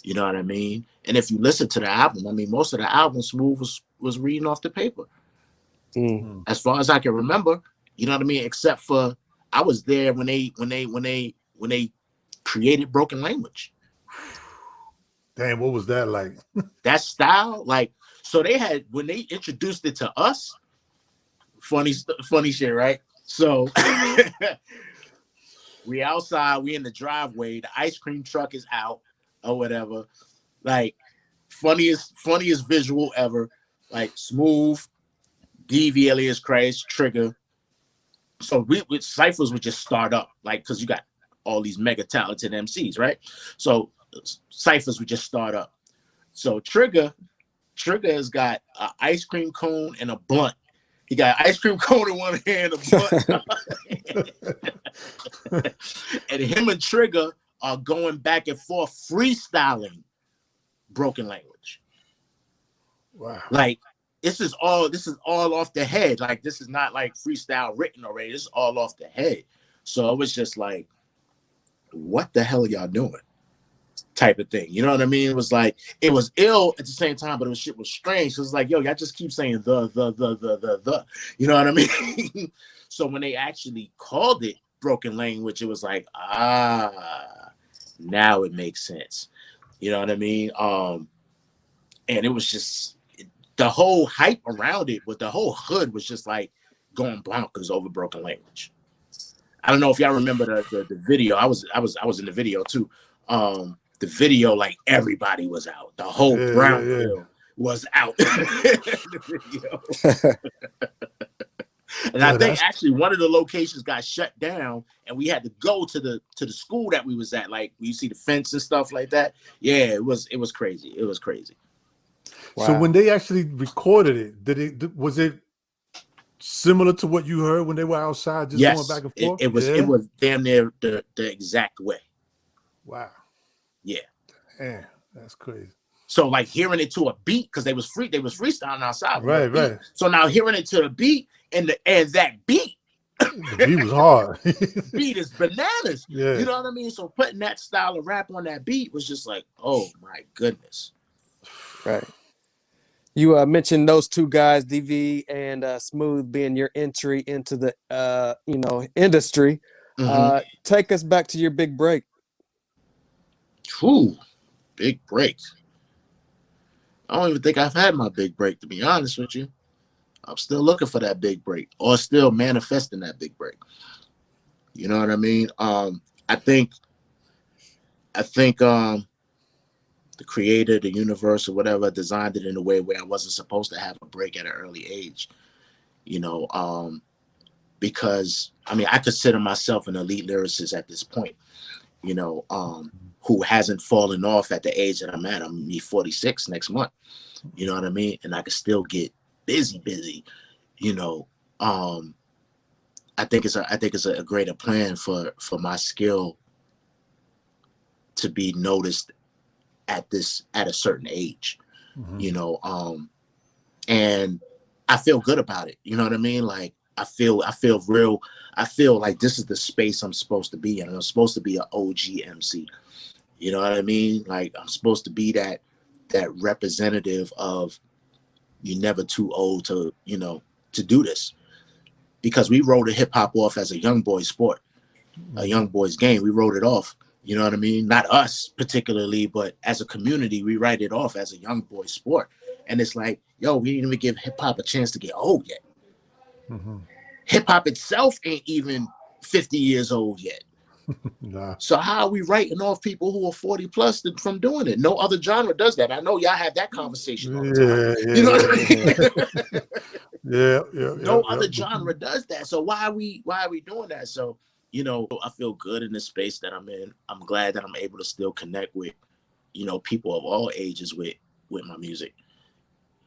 You know what I mean? And if you listen to the album, I mean, most of the album Smooth was reading off the paper. As far as I can remember, you know what I mean? Except for, I was there when they created Broken Language. Damn, what was that like? That style, like, so they had, when they introduced it to us, funny shit, right? So we outside, we in the driveway, the ice cream truck is out or whatever. Like, funniest visual ever. Like, Smooth, DV, Alias Christ, Trigger. So we with ciphers would just start up, like, because you got all these mega talented MCs, right? So ciphers would just start up. So Trigger has got an ice cream cone and a blunt. He got an ice cream cone in one hand, a blunt. And him and Trigger are going back and forth freestyling Broken Language. Wow. Like, this is all off the head. Like, this is not like freestyle written already. This is all off the head. So it was just like, what the hell are y'all doing? Type of thing. You know what I mean? It was like, it was ill at the same time, but shit was strange. So it's like, yo, y'all just keep saying the. You know what I mean? So when they actually called it Broken Language, it was like, now it makes sense. You know what I mean? And it was just, the whole hype around it, but the whole hood was just like going bonkers over Broken Language. I don't know if y'all remember the video. I was in the video too. The video, like, everybody was out. The whole Brownsville was out in the video. And I think actually one of the locations got shut down, and we had to go to the school that we was at. Like, you see the fence and stuff like that. Yeah, it was crazy. It was crazy. Wow. So when they actually recorded it, was it similar to what you heard when they were outside just going back and forth? It was damn near the exact way. Wow. Yeah. Man, that's crazy. So, like, hearing it to a beat, because they was freestyling outside. Right. So now hearing it to a beat, and that beat. The beat was hard. Beat is bananas. Yeah. You know what I mean? So putting that style of rap on that beat was just like, oh my goodness. Right. You mentioned those two guys, DV and Smooth, being your entry into the industry. Mm-hmm. Take us back to your big break. Ooh, big break. I don't even think I've had my big break, to be honest with you. I'm still looking for that big break, or still manifesting that big break. You know what I mean? I think the creator, the universe, or whatever, designed it in a way where I wasn't supposed to have a break at an early age. You know, because I mean, I consider myself an elite lyricist at this point. You know, who hasn't fallen off at the age that I'm at. I'm 46 next month. You know what I mean? And I can still get busy. You know, I think it's a greater plan for my skill to be noticed at a certain age. You know, and I feel good about it. You know what I mean? Like I feel like this is the space I'm supposed to be in. I'm supposed to be an OG MC. You know what I mean? Like I'm supposed to be that representative of you're never too old to, you know, to do this. Because we wrote hip hop off as a young boy sport, a young boy's game. We wrote it off. You know what I mean? Not us particularly, but as a community, we write it off as a young boy sport. And it's like, yo, we didn't even give hip hop a chance to get old yet. Hip hop itself ain't even 50 years old yet. Nah. So how are we writing off people who are 40 plus from doing it? No other genre does that. I know y'all have that conversation all the time. You know what I mean? No other genre does that. So why are we doing that? So, you know, I feel good in the space that I'm in. I'm glad that I'm able to still connect with, you know, people of all ages with my music.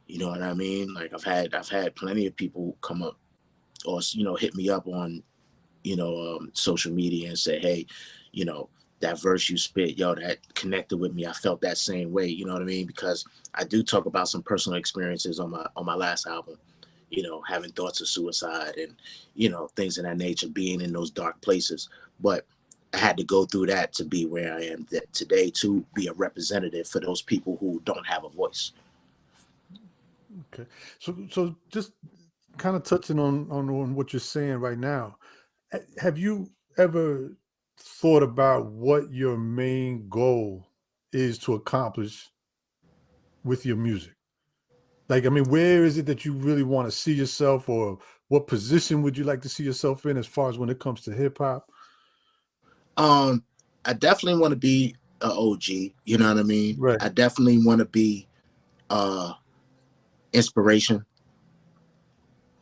You know what I mean? Like I've had plenty of people come up or, you know, hit me up on, you know, social media and say, hey, you know, that verse you spit, yo, that connected with me. I felt that same way. You know what I mean? Because I do talk about some personal experiences on my last album, you know, having thoughts of suicide and, you know, things of that nature, being in those dark places. But I had to go through that to be where I am today, to be a representative for those people who don't have a voice. Okay. So just kind of touching on what you're saying right now, have you ever thought about what your main goal is to accomplish with your music? Like, I mean, where is it that you really want to see yourself, or what position would you like to see yourself in as far as when it comes to hip hop? I definitely want to be an OG, you know what I mean? Right. I definitely want to be inspiration,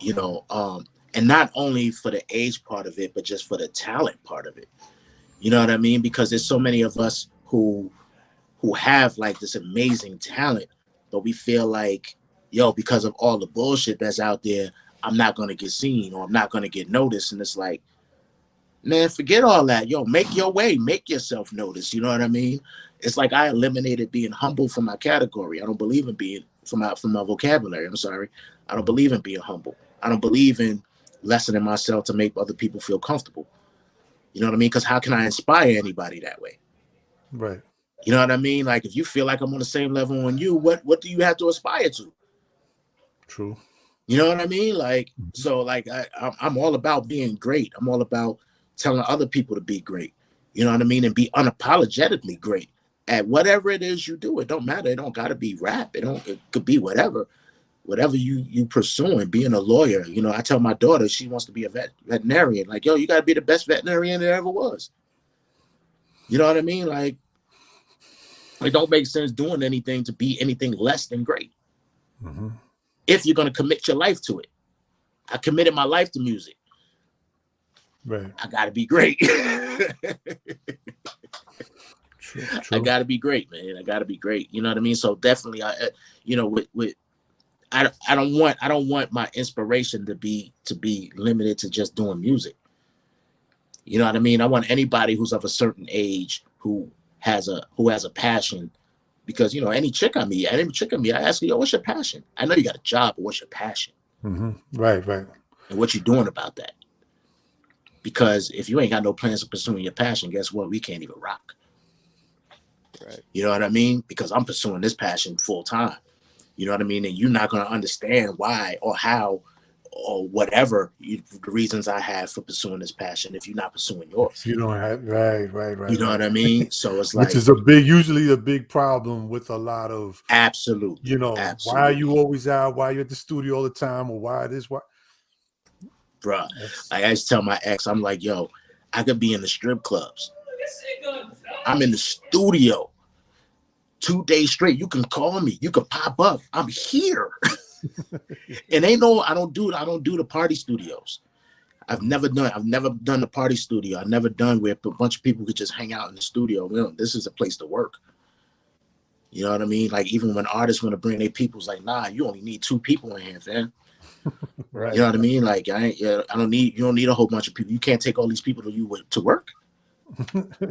you know, and not only for the age part of it, but just for the talent part of it. You know what I mean? Because there's so many of us who have like this amazing talent, but we feel like, yo, because of all the bullshit that's out there, I'm not gonna get seen or I'm not gonna get noticed. And it's like, man, forget all that. Yo, make your way, make yourself noticed. You know what I mean? It's like I eliminated being humble from my category. I don't believe in being from my vocabulary. I'm sorry. I don't believe in being humble. I don't believe in lessening myself to make other people feel comfortable. You know what I mean? Because how can I inspire anybody that way? Right. You know what I mean? Like if you feel like I'm on the same level on you, what do you have to aspire to? True. You know what I mean? Like, so like I'm all about being great. I'm all about telling other people to be great. You know what I mean? And be unapologetically great at whatever it is you do. It don't matter. It don't gotta be rap. It could be whatever you pursuing, being a lawyer. You know, I tell my daughter she wants to be a veterinarian. Like, yo, you gotta be the best veterinarian there ever was. You know what I mean? Like, it don't make sense doing anything to be anything less than great. If you're going to commit your life to it. I committed my life to music. Right. I got to be great. True. I got to be great, man. I got to be great. You know what I mean? So definitely, you know, I don't want my inspiration to be limited to just doing music. You know what I mean? I want anybody who's of a certain age who has a passion. Because, you know, any chick I meet, I ask her, yo, what's your passion? I know you got a job, but what's your passion? Right. And what you doing about that? Because if you ain't got no plans of pursuing your passion, guess what? We can't even rock. Right. You know what I mean? Because I'm pursuing this passion full time. You know what I mean? And you're not going to understand why or how whatever the reasons I have for pursuing this passion if you're not pursuing yours. You don't have right. You know what I mean? So it's Which like, is usually a big problem with a lot of, absolutely, why are you always out? Why are you at the studio all the time? Or why this? Why? Bruh, I always tell my ex, I'm like, yo, I could be in the strip clubs. I'm in the studio 2 days straight. You can call me. You can pop up. I'm here. And I don't do the party studios. I've never done the party studio. I've never done where a bunch of people could just hang out in the studio. This is a place to work. You know what I mean? Like, even when artists want to bring their people, it's like, nah, you only need 2 people in here, fam. Right. You know what I mean? Like, you don't need a whole bunch of people. You can't take all these people to work.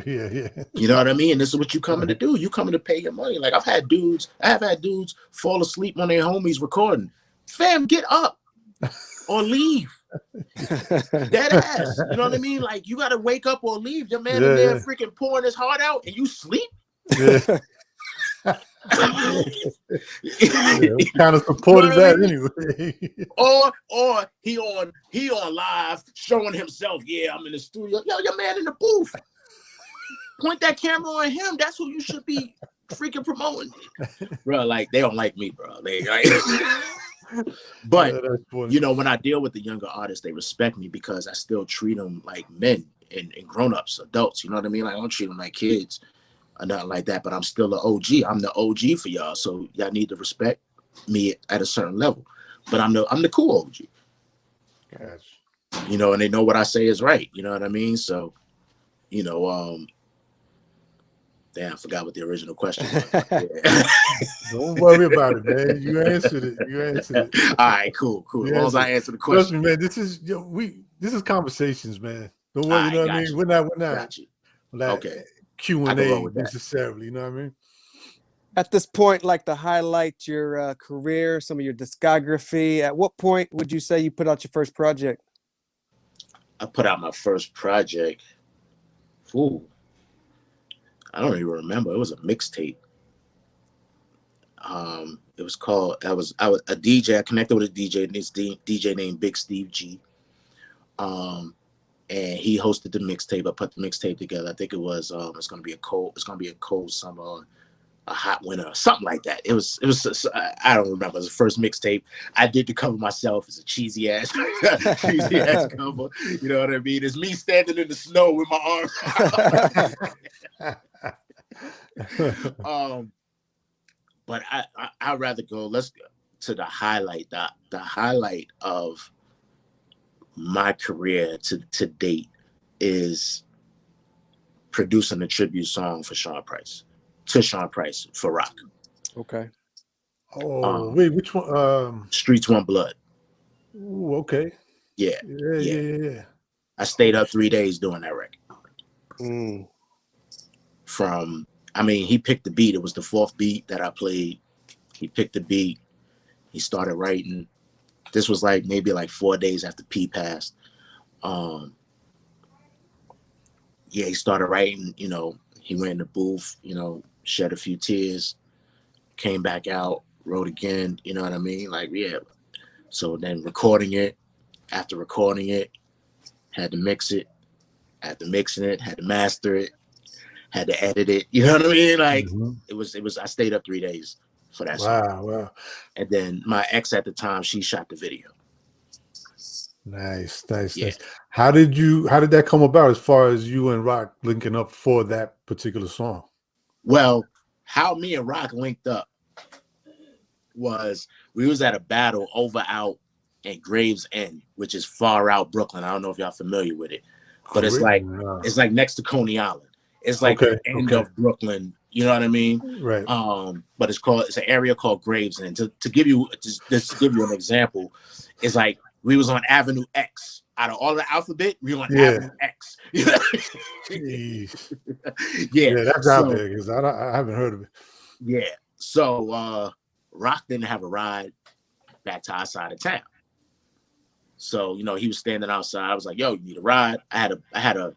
Yeah. You know what I mean? And this is what you coming to do. You coming to pay your money. Like, I have had dudes fall asleep on their homies recording. Fam, get up or leave. Dead ass. You know what I mean? Like, you gotta wake up or leave. Your man in there freaking pouring his heart out and you sleep. Yeah. What kind of support is that anyway? or he on live showing himself. Yeah, I'm in the studio. Yo, your man in the booth. Point that camera on him. That's who you should be freaking promoting, bro. Like, they don't like me, bro. But when I deal with the younger artists, they respect me because I still treat them like men and grown-ups, adults. You know what I mean? Like, I don't treat them like kids or nothing like that. But I'm still an OG. I'm the OG for y'all, so y'all need to respect me at a certain level. But I'm the cool OG. Gosh. And they know what I say is right. You know what I mean? So, damn, I forgot what the original question was. Yeah. Don't worry about it, man. You answered it. All right, cool. As long as I answer the question. Trust me, man. This is conversations, man. Don't worry. You know what I mean? We're not like Q&A necessarily. You know what I mean? At this point, like, to highlight your career, some of your discography, at what point would you say you put out your first project? I put out my first project. Ooh. I don't even remember. It was a mixtape. It was called. I was a DJ. I connected with a DJ. This DJ named Big Steve G. And he hosted the mixtape. I put the mixtape together. I think it was. It's gonna be a cold summer, a hot winter, something like that. It was. I don't remember. It was the first mixtape. I did the cover myself. It's a cheesy ass cover. You know what I mean? It's me standing in the snow with my arm. But I'd rather go. Let's go to the highlight. The highlight of my career to date is producing a tribute song for Sean Price for Rock. Okay. Wait, which one? Streets Want Blood. Ooh, okay. Yeah. I stayed up 3 days doing that record. He picked the beat. It was the 4th beat that I played. He picked the beat. He started writing. This was maybe 4 days after P passed. He started writing. He went in the booth. Shed a few tears. Came back out. Wrote again. You know what I mean? So then recording it. After recording it, had to mix it. After mixing it, had to master it. Had to edit it. You know what I mean? It was. I stayed up 3 days for that song. Wow. And then my ex at the time, she shot the video. Nice. How did that come about as far as you and Rock linking up for that particular song? Well, how me and Rock linked up was we was at a battle out at Gravesend, which is far out Brooklyn. I don't know if y'all familiar with it, but it's like next to Coney Island. It's like the end of Brooklyn. You know what I mean? Right. But it's an area called Gravesend. To give you an example, it's like we was on Avenue X. Out of all the alphabet, we were on Avenue X. Jeez. Yeah, that's out there because I haven't heard of it. Yeah. So Rock didn't have a ride back to our side of town. So, he was standing outside. I was like, yo, you need a ride? I had a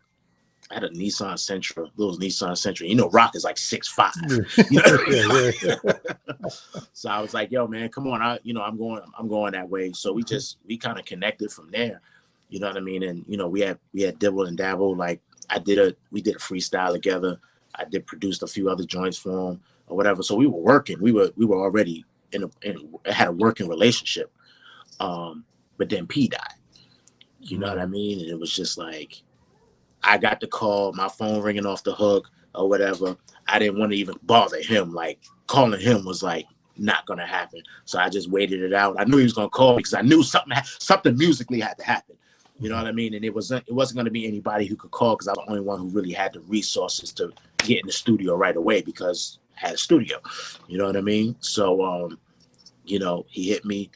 I had a Nissan Sentra, little Nissan Sentra. You know, Rock is like 6'5". You know? So I was like, yo, man, come on. I'm going that way. So we kind of connected from there. You know what I mean? And we had Dibble and Dabble. Like we did a freestyle together. I produced a few other joints for him or whatever. So we were working. We were already had a working relationship. But then P died. You know what I mean? And it was just like, I got the call, my phone ringing off the hook or whatever. I didn't want to even bother him. Like, calling him was like not gonna happen. So I just waited it out. I knew he was gonna call me because I knew something musically had to happen. You know what I mean? And it wasn't gonna be anybody who could call because I was the only one who really had the resources to get in the studio right away because I had a studio. You know what I mean? So he hit me.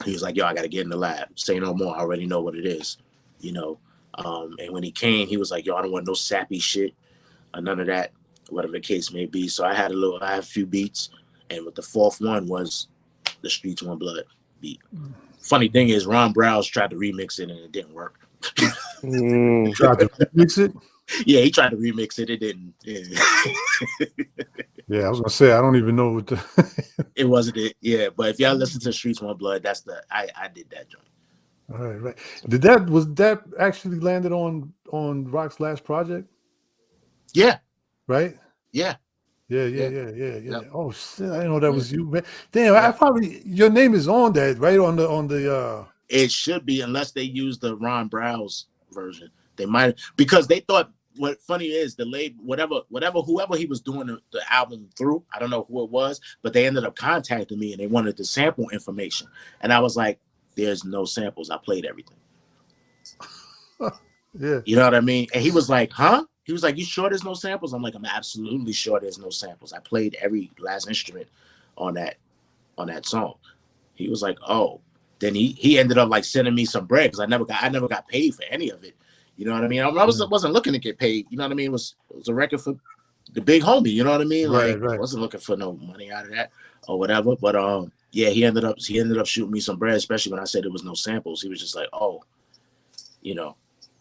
He was like, yo, I gotta get in the lab. Say no more. I already know what it is. And when he came, he was like, yo, I don't want no sappy shit or none of that, whatever the case may be. So I had a few beats. And with the fourth one was the Streets Want Blood beat. Funny thing is, Ron Browse tried to remix it and it didn't work. Tried to remix it? Yeah, he tried to remix it. It didn't. Yeah, I was gonna say I don't even know what it wasn't it. Yeah, but if y'all listen to Streets Want Blood, that's I did that joint. All right. Was that actually landed on Rock's last project? Yeah. Right? Yeah. Yeah. Yep. Oh shit! I didn't know that was you, man. Damn, I probably your name is on that, right? On the. It should be, unless they use the Ron Browse version. They might, because they thought. What funny is the label, whoever he was doing the album through, I don't know who it was, but they ended up contacting me and they wanted the sample information, and I was like, "There's no samples. I played everything." Yeah. You know what I mean? And he was like, "Huh?" He was like, "You sure there's no samples?" I'm like, "I'm absolutely sure there's no samples. I played every last instrument on that song." He was like, "Oh." Then he ended up like sending me some bread because I never got paid for any of it. You know what I mean? I wasn't looking to get paid. You know what I mean? It was a record for the big homie. You know what I mean? Like, right. I wasn't looking for no money out of that or whatever. But he ended up shooting me some bread, especially when I said there was no samples. He was just like, "Oh,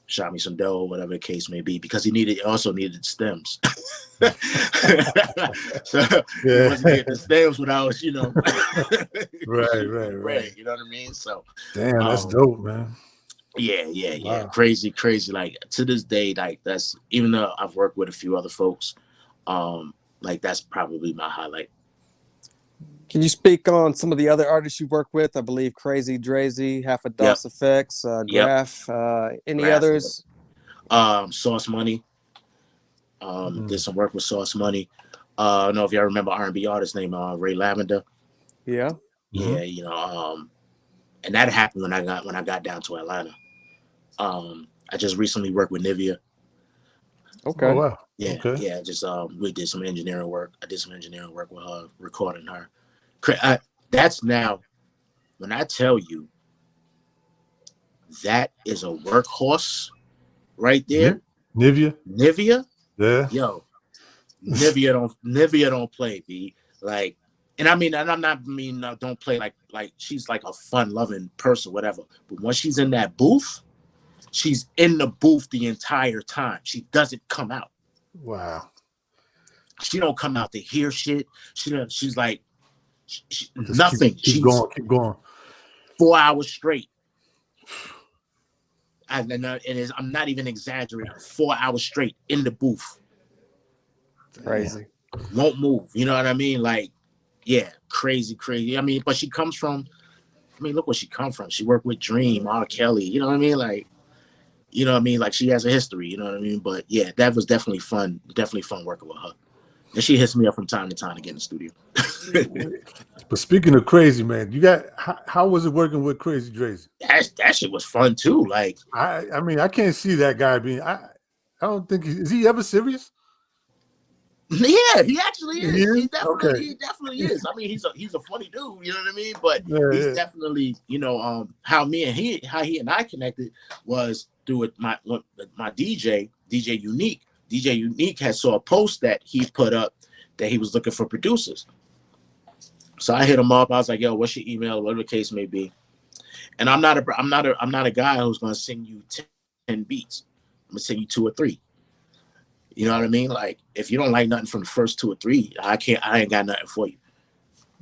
shot me some dough, whatever the case may be," because he also needed stems. So he wasn't getting the stems when I was, right. You know what I mean? So damn, that's dope, man. Yeah. Wow. Crazy. Like to this day, like that's, even though I've worked with a few other folks, like that's probably my highlight. Can you speak on some of the other artists you work with? I believe Crazy Drazy, Half a Dos Effects, Graph, any Graph, others? Sauce Money. Did some work with Sauce Money. I don't know if y'all remember R&B artist named Ray Lavender. Yeah. Yeah, and that happened when I got down to Atlanta. I just recently worked with Nivea. Okay. Oh, wow. Yeah. Okay. Yeah. Just we did some engineering work. I did some engineering work with her, recording her. That's now, when I tell you, that is a workhorse right there. Nivea. Yeah. Yo, Nivea don't play, B. Like, and I mean, and I'm not don't play like she's like a fun loving person, whatever. But when she's in that booth, she's in the booth the entire time. She doesn't come out. Wow. She don't come out to hear shit. She's like nothing. Keep going. 4 hours straight. I'm not even exaggerating. 4 hours straight in the booth. Crazy. Won't move. You know what I mean? Like, yeah, crazy. I mean, but she comes from, look where she come from. She worked with Dream, R. Kelly. You know what I mean? Like, you know what I mean? Like, she has a history. You know what I mean? But yeah, that was definitely fun. Definitely fun working with her. And she hits me up from time to time to get in the studio. But speaking of crazy, man, you got how was it working with Crazy Drazy? That shit was fun too. Like, I mean, I can't see that guy being. I don't think is he ever serious? Yeah, he actually is. He He definitely is. I mean, he's a funny dude. You know what I mean? But he's definitely, how he and I connected was through my DJ Unique. DJ Unique had saw a post that he put up that he was looking for producers. So I hit him up. I was like, "Yo, what's your email? Whatever the case may be." And I'm not a guy who's gonna send you 10 beats. I'm gonna send you 2 or 3. You know what I mean? Like, if you don't like nothing from the first 2 or 3, I ain't got nothing for you,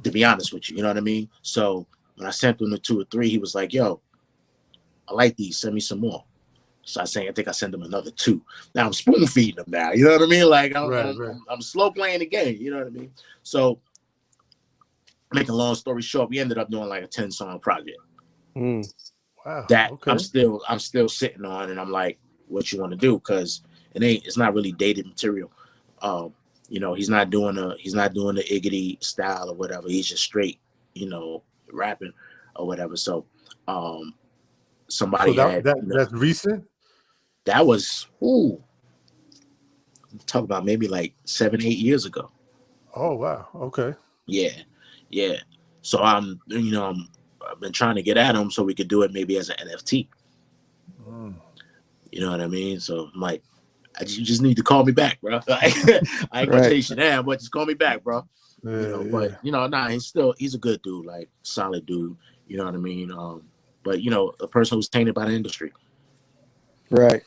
to be honest with you. You know what I mean? So when I sent him the 2 or 3, he was like, yo, I like these. Send me some more. So I think I sent him another 2. Now I'm spoon feeding them now. You know what I mean? Like, I'm slow playing the game. You know what I mean? So, making a long story short, we ended up doing like a 10-song project. Wow. That Okay. I'm still sitting on, and I'm like, what you want to do? Because it's not really dated material. You know, he's not doing the Iggity style or whatever. He's just straight, you know, rapping or whatever. So somebody So had that's recent. That was talk about maybe like 7-8 years ago. Oh wow. Okay. Yeah. So I've been trying to get at him so we could do it maybe as an NFT. You know what I mean? So I'm like, you just need to call me back, bro. I ain't gonna chase you down, but just call me back, bro. But he's a good dude, like solid dude. You know what I mean? But a person who's tainted by the industry. Right.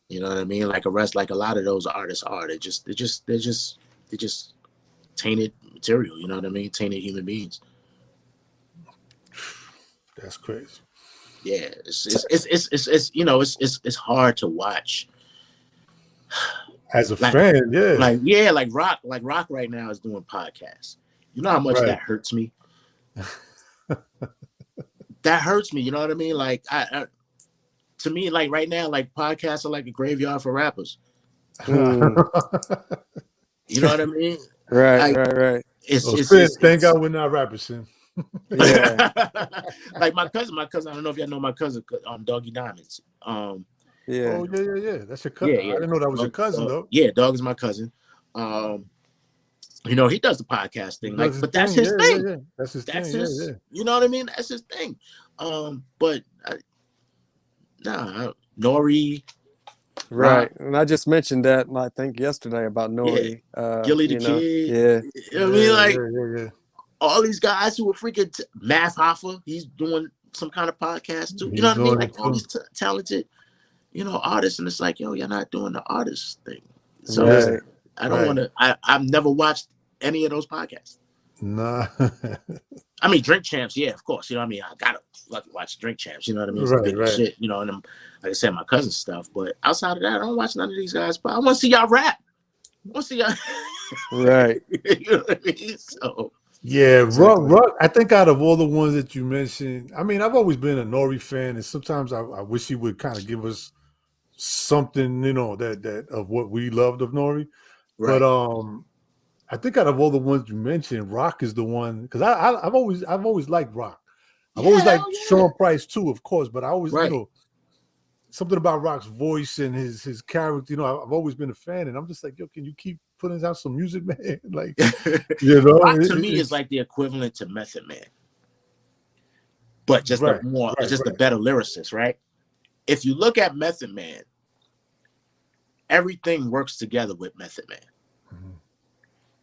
You know what I mean? Like a lot of those artists are. They're just tainted material. You know what I mean? Tainted human beings. That's crazy. Yeah, it's hard to watch. As a fan, yeah. Like Rock right now is doing podcasts. You know how much that hurts me? That hurts me, you know what I mean? Like to me, like right now, like podcasts are like a graveyard for rappers. You know what I mean? Right, like, right. Thank God we're not rappers, Sim. Yeah. Like my cousin, I don't know if y'all know my cousin, Doggy Diamonds. Yeah. Oh yeah. That's your cousin. Yeah. I didn't know that was your cousin though. Yeah, Dog is my cousin. He does the podcast thing, but that's his thing. Yeah. That's his thing. Yeah. You know what I mean? That's his thing. But Nori. Right. And I just mentioned that, I think yesterday about Nori. Gilly the Kid. Yeah. You know what I mean? Like yeah. all these guys who are freaking Math Hoffa, he's doing some kind of podcast too. You know what I mean? Like all these talented, artists, and it's like, yo, you're not doing the artist thing. So I don't want to. I've never watched any of those podcasts. Nah. I mean, Drink Champs, yeah, of course. You know what I mean? I gotta watch Drink Champs. You know what I mean? It's big shit. And like I said, my cousin's stuff. But outside of that, I don't watch none of these guys. But I want to see y'all rap. I want to see y'all. Right. You know what I mean? So. Yeah, Rock. I think out of all the ones that you mentioned, I mean, I've always been a Nori fan, and sometimes I wish he would kind of give us something, that of what we loved of Nori. Right. But I think out of all the ones you mentioned, Rock is the one, because I've always liked Rock. I've always liked Sean Price too, of course, but I always something about Rock's voice and his character. I've always been a fan, and I'm just like, yo, can you keep putting out some music, man? Like, Rock to me is like the equivalent to Method Man, but just a better lyricist, right? If you look at Method Man, everything works together with Method Man. Mm-hmm.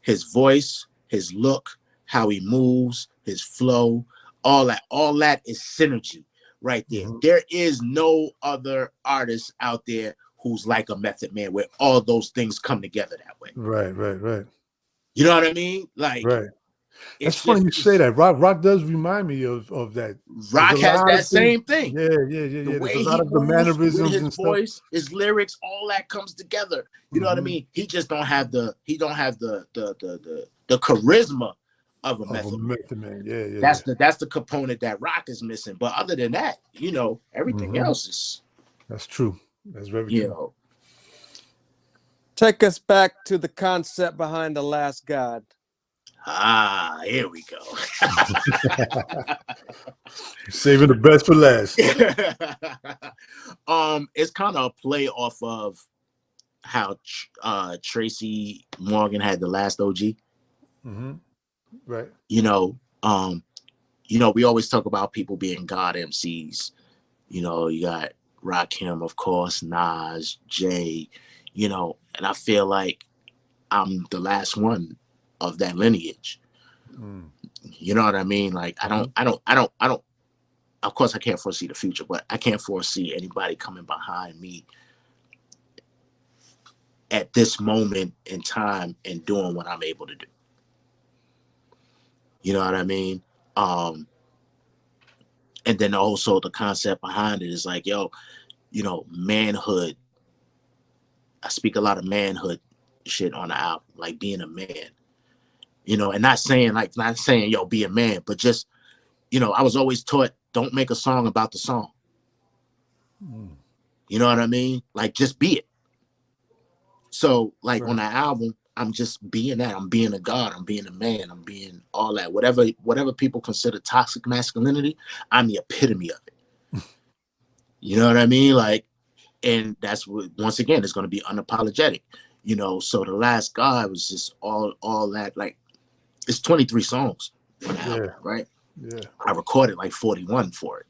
His voice, his look, how he moves, his flow, all that is synergy right there. Mm-hmm. There is no other artist out there who's like a Method Man where all those things come together that way. Right. You know what I mean? Like, it's funny you say that. Rock does remind me of that. Rock has that same thing. Yeah. The way he moves, the mannerisms, his voice, his lyrics, all that comes together. You know what I mean? He just don't have the charisma of a Method Man. Yeah. That's the component that Rock is missing. But other than that, everything else is. That's true. That's very true. Take us back to the concept behind The Last God. Here we go. Saving the best for last. It's kind of a play off of how Tracy Morgan had The Last OG. Mm-hmm. Right. We always talk about people being God MCs. You got Rakim, of course, Nas, Jay, and I feel like I'm the last one of that lineage. You know what I mean? Like I don't of course I can't foresee the future, but I can't foresee anybody coming behind me at this moment in time and doing what I'm able to do. You know what I mean? And then also the concept behind it is like, yo, you know, manhood. I speak a lot of manhood shit on the album, like being a man, you know, and not saying yo, be a man, but just, you know, I was always taught, don't make a song about the song. You know what I mean? Like, just be it. So like on the album, I'm just being that. I'm being a god. I'm being a man. I'm being all that. Whatever people consider toxic masculinity, I'm the epitome of it. You know what I mean? Like, and that's what, once again, it's going to be unapologetic. You know, so The Last God was just all that. Like, it's 23 songs on the album, right? Yeah. I recorded like 41 for it.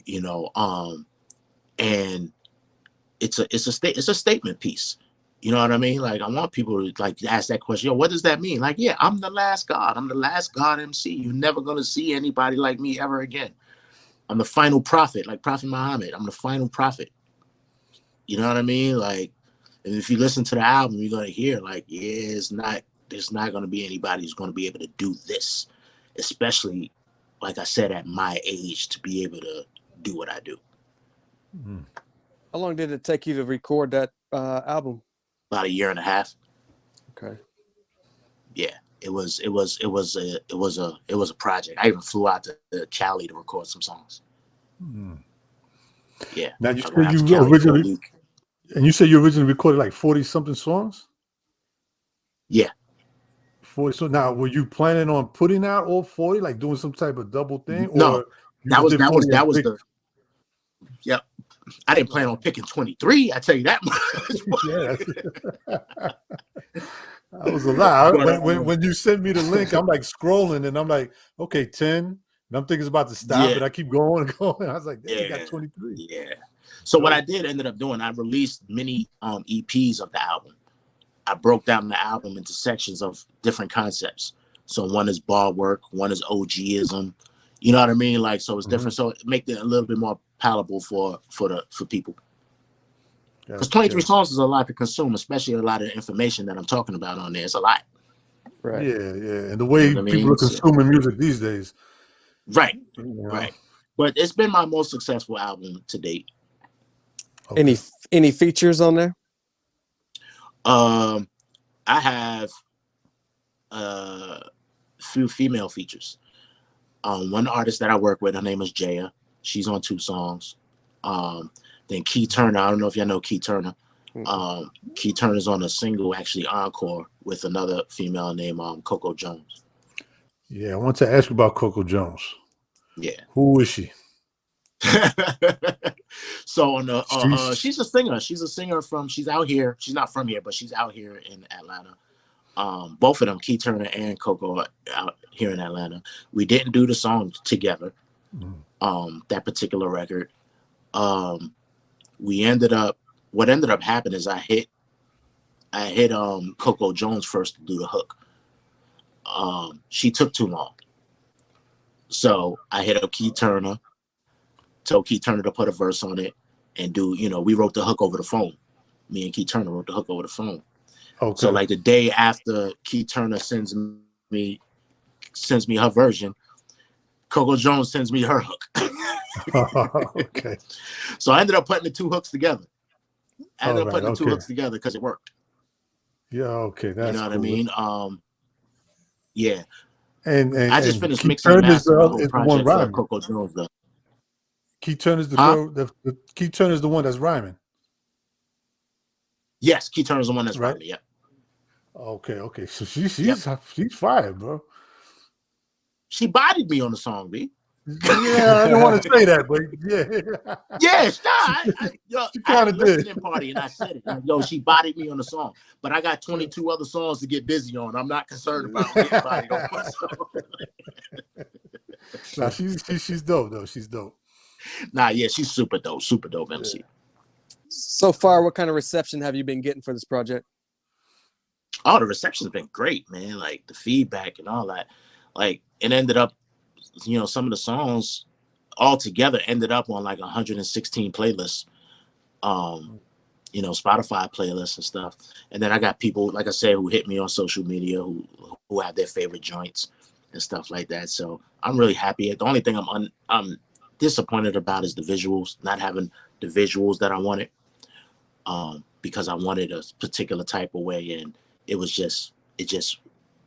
You know, and it's a statement piece. You know what I mean? Like, I want people to like ask that question, yo, what does that mean? Like, yeah, I'm the last God. I'm the last God MC. You're never gonna see anybody like me ever again. I'm the final prophet, like Prophet Muhammad. I'm the final prophet. You know what I mean? Like, and if you listen to the album, you're gonna hear like, yeah, there's not gonna be anybody who's gonna be able to do this, especially, like I said, at my age, to be able to do what I do. How long did it take you to record that album? About a year and a half. Okay. Yeah, it was a project. I even flew out to Cali to record some songs. Yeah. Now you said you originally, and you said you originally recorded like 40 something songs. Yeah. 40. So now, were you planning on putting out all 40, like doing some type of double thing, No, or that was the. Yep. I didn't plan on picking 23. I tell you that much. That was a lot. When you sent me the link, I'm like scrolling and I'm like, okay, 10. And I'm thinking it's about to stop, but I keep going and going. I was like, you got 23. Yeah. So what I ended up doing, I released mini EPs of the album. I broke down the album into sections of different concepts. So one is bar work, one is OGism. You know what I mean? Like, so it's different. So it make it a little bit more palatable for people. Because 23 songs is a lot to consume, especially a lot of information that I'm talking about on there. It's a lot. Right. Yeah. And the way people are consuming music these days. Right. Right. But it's been my most successful album to date. Okay. Any features on there? I have a few female features. One artist that I work with, her name is Jaya. She's on 2 songs. Then Key Turner, I don't know if y'all know Key Turner. Key Turner's on a single, actually encore, with another female named Coco Jones. Yeah, I want to ask you about Coco Jones. Yeah. Who is she? So on the she's a singer. She's out here. She's not from here, but she's out here in Atlanta. Both of them, Key Turner and Coco, are out here in Atlanta. We didn't do the song together. That particular record. What ended up happening is I hit Coco Jones first to do the hook. She took too long. So I hit up Key Turner, told Key Turner to put a verse on it and do, we wrote the hook over the phone. Me and Key Turner wrote the hook over the phone. Okay. So like the day after Key Turner sends me her version, Coco Jones sends me her hook. Okay. So I ended up putting the 2 hooks together. I ended up putting the 2 hooks together because it worked. Yeah, okay. That's you know what cool. I mean? Yeah. And I just finished mixing and mastering the whole project for Coco Jones though. Key Turner's the girl. The Key Turner's the one that's rhyming. Yes, Key Turner's the one that's rhyming. Yeah. Okay. So she's fired, bro. She bodied me on the song, B. Yeah, I don't want to say that, but yeah. Yes, she kind of did. Party and I said it. Yo, she bodied me on the song, but I got 22 other songs to get busy on. I'm not concerned about getting bodied on my song. Nah, she's dope though. She's dope. Nah, yeah, she's super dope MC. So far, what kind of reception have you been getting for this project? Oh, the reception's been great, man. Like the feedback and all that. Like it ended up, some of the songs all together ended up on like 116 playlists. you know, Spotify playlists and stuff. And then I got people, like I said, who hit me on social media who have their favorite joints and stuff like that. So I'm really happy. The only thing I'm disappointed about is the visuals, not having the visuals that I wanted, because I wanted a particular type of way, and it just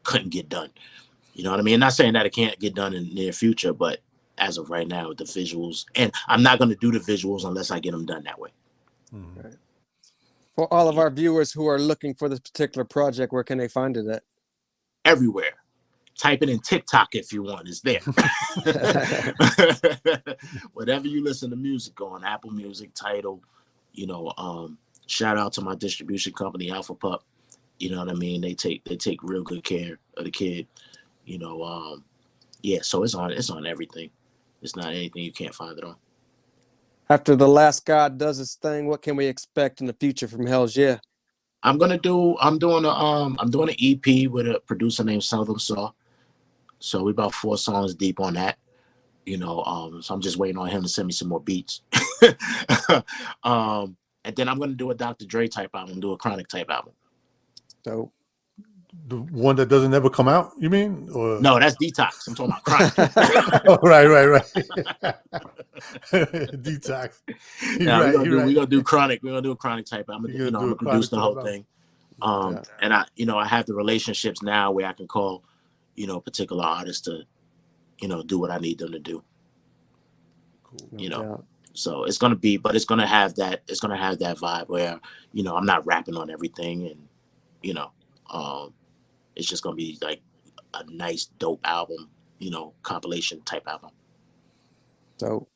couldn't get done. You know what I mean? Not saying that it can't get done in the near future, but as of right now, the visuals, and I'm not going to do the visuals unless I get them done that way. Mm-hmm. Right. For all of our viewers who are looking for this particular project, where can they find it at? Everywhere. Type it in TikTok if you want. It's there. Whatever you listen to music on, Apple Music, Tidal, you know, shout out to my distribution company, Alpha Pup. You know what I mean? They take real good care of the kid. You know, yeah, so it's on everything. It's not anything you can't find it on. After The Last God does his thing, what can we expect in the future from Hellz? Yeah. I'm doing an EP with a producer named Southern Saw. So we about 4 songs deep on that. You know, so I'm just waiting on him to send me some more beats. And then I'm gonna do a Dr. Dre type album, do a Chronic type album. So The one that doesn't ever come out, you mean? Or no, that's Detox. I'm talking about Chronic. oh, right. Detox. Yeah, Right, we're gonna do Chronic. We're gonna do a Chronic type. I'm gonna produce the whole thing. And I have the relationships now where I can call, you know, particular artists to, you know, do what I need them to do. Cool. You know, so it's gonna have that vibe where, you know, I'm not rapping on everything, and you know, it's just gonna be like a nice, dope album, you know, compilation type album. So,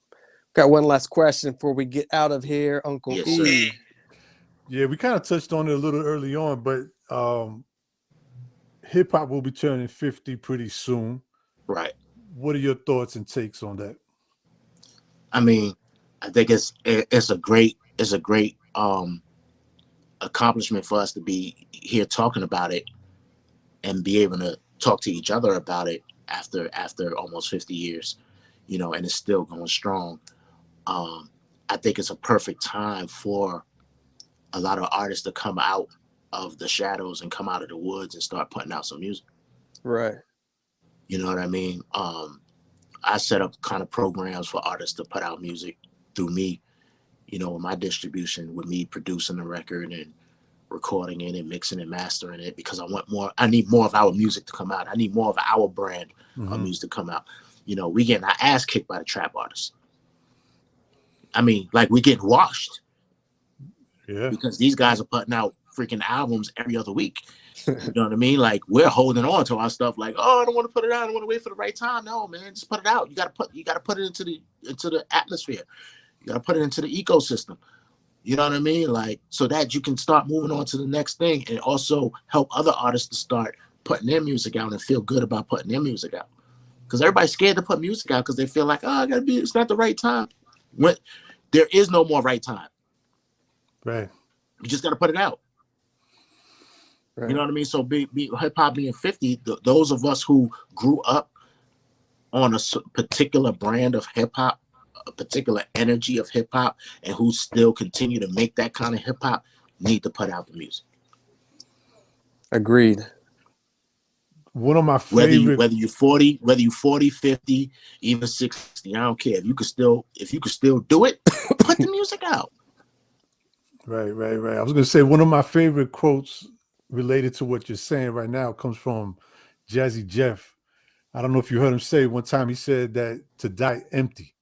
got one last question before we get out of here, Uncle Yes, E. sir. Yeah, we kind of touched on it a little early on, but hip hop will be turning 50 pretty soon. Right. What are your thoughts and takes on that? I mean, I think it's a great accomplishment for us to be here talking about it and be able to talk to each other about it after almost 50 years, you know, and it's still going strong. I think it's a perfect time for a lot of artists to come out of the shadows and come out of the woods and start putting out some music. Right. You know what I mean? I set up kind of programs for artists to put out music through me, you know, with my distribution, with me producing the record and recording it and mixing and mastering it, because I need more of our music to come out. I need more of our brand of music to come out. You know, we getting our ass kicked by the trap artists. I mean, like, we getting washed. Yeah. Because these guys are putting out freaking albums every other week. You know what I mean? Like, we're holding on to our stuff like, oh, I don't want to put it out. I don't want to wait for the right time. No, man, just put it out. You gotta put it into the atmosphere. You gotta put it into the ecosystem. You know what I mean? Like, so that you can start moving on to the next thing, and also help other artists to start putting their music out and feel good about putting their music out. Because everybody's scared to put music out because they feel like, oh, it's not the right time. When there is no more right time. Right. You just got to put it out. Right. You know what I mean? So hip hop being 50, those of us who grew up on a particular brand of hip hop, a particular energy of hip hop, and who still continue to make that kind of hip hop, need to put out the music. Agreed. One of my favorite, whether you're 40, 50, even 60, I don't care. If you could still do it, put the music out. Right. I was going to say, one of my favorite quotes related to what you're saying right now comes from Jazzy Jeff. I don't know if you heard him say one time, he said that to die empty.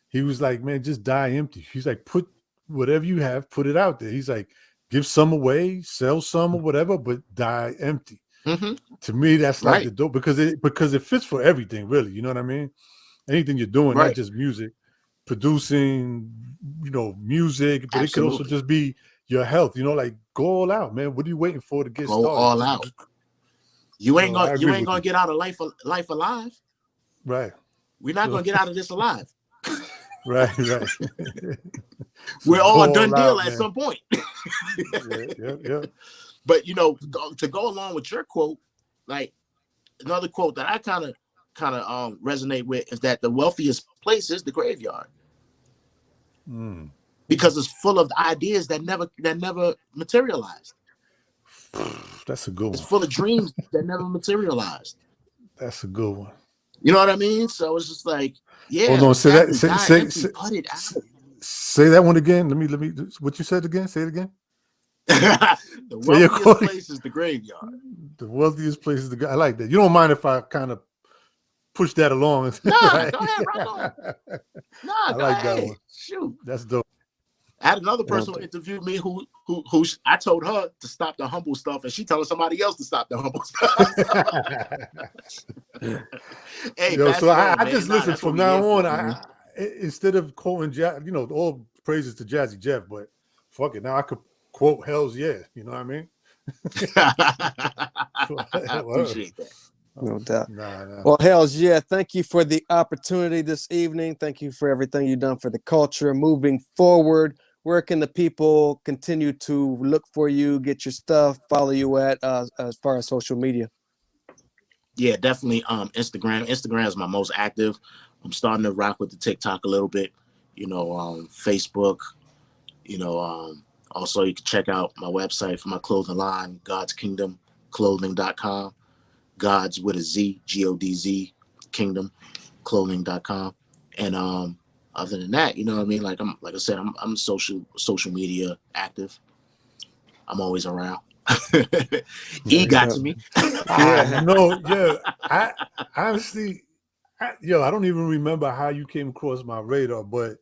He was like, man, just die empty. He's like, put whatever you have, put it out there. He's like, give some away, sell some or whatever, but die empty. Mm-hmm. To me, that's like the dope, because it fits for everything, really. You know what I mean? Anything you're doing, not just music, producing, you know, music, but it could also just be your health. You know, like, go all out, man. What are you waiting for to get started? Go all out. You ain't gonna get out of life alive. Right. We're not gonna get out of this alive. Right. We're all done deal at some point. Yeah. But, you know, to go along with your quote, like, another quote that I kind of resonate with is that the wealthiest place is the graveyard. because it's full of ideas that never materialized. That's a good one. It's full of dreams that never materialized. That's a good one. You know what I mean? So it's just like, yeah. Hold on, exactly. put it out. Say that one again. Let me. What you said again? Say it again. The wealthiest place is the graveyard. The wealthiest place is the. I like that. You don't mind if I kind of push that along? Nah, right? Go ahead, rock on. Nah, I like ahead. That one. Shoot, that's dope. I had another person who interviewed me who I told her to stop the humble stuff, and she telling somebody else to stop the humble stuff. Hey, yo, so I just listen from now on. Instead of quoting, all praises to Jazzy Jeff, but fuck it, now I could quote Hellz, yeah. You know what I mean? I appreciate that. No doubt. Nah. Well, Hellz, yeah, thank you for the opportunity this evening. Thank you for everything you've done for the culture. Moving forward, where can the people continue to look for you, get your stuff, follow you at as far as social media? Yeah, definitely Instagram. Instagram is my most active. I'm starting to rock with the TikTok a little bit. Facebook. Also you can check out my website for my clothing line, godskingdomclothing.com. God's with a Z, Godz, kingdomclothing.com. And other than that, you know what I mean? Like I said, I'm social media active. I'm always around. He got to me. I honestly, I don't even remember how you came across my radar, but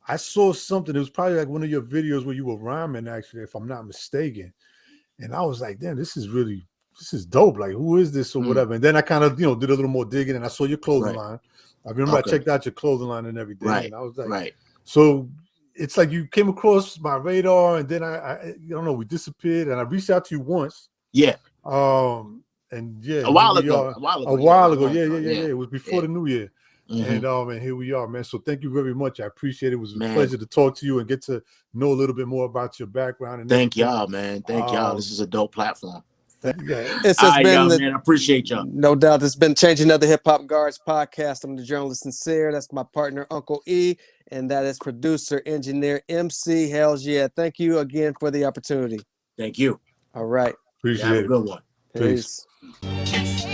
I saw something. It was probably like one of your videos where you were rhyming, actually, if I'm not mistaken. And I was like, damn, this is dope. Like, who is this or whatever? And then I kind of, did a little more digging, and I saw your clothing line. I remember I checked out your clothing line and everything. Right. And I was like, so it's like you came across my radar, and then I don't know, we disappeared, and I reached out to you once. Yeah. And yeah, a while ago. Yeah. It was before the new year. Mm-hmm. And here we are, man. So thank you very much. I appreciate it. It was a pleasure to talk to you and get to know a little bit more about your background. And thank y'all, man. Thank y'all. This is a dope platform. It's just been man. I appreciate y'all. No doubt. It's been Changing of the Hip Hop Guards podcast. I'm the journalist Sincere. That's my partner, Uncle E. And that is producer, engineer, MC Hellz. Yeah. Thank you again for the opportunity. Thank you. All right. Appreciate it. Have a good one. Peace. Peace.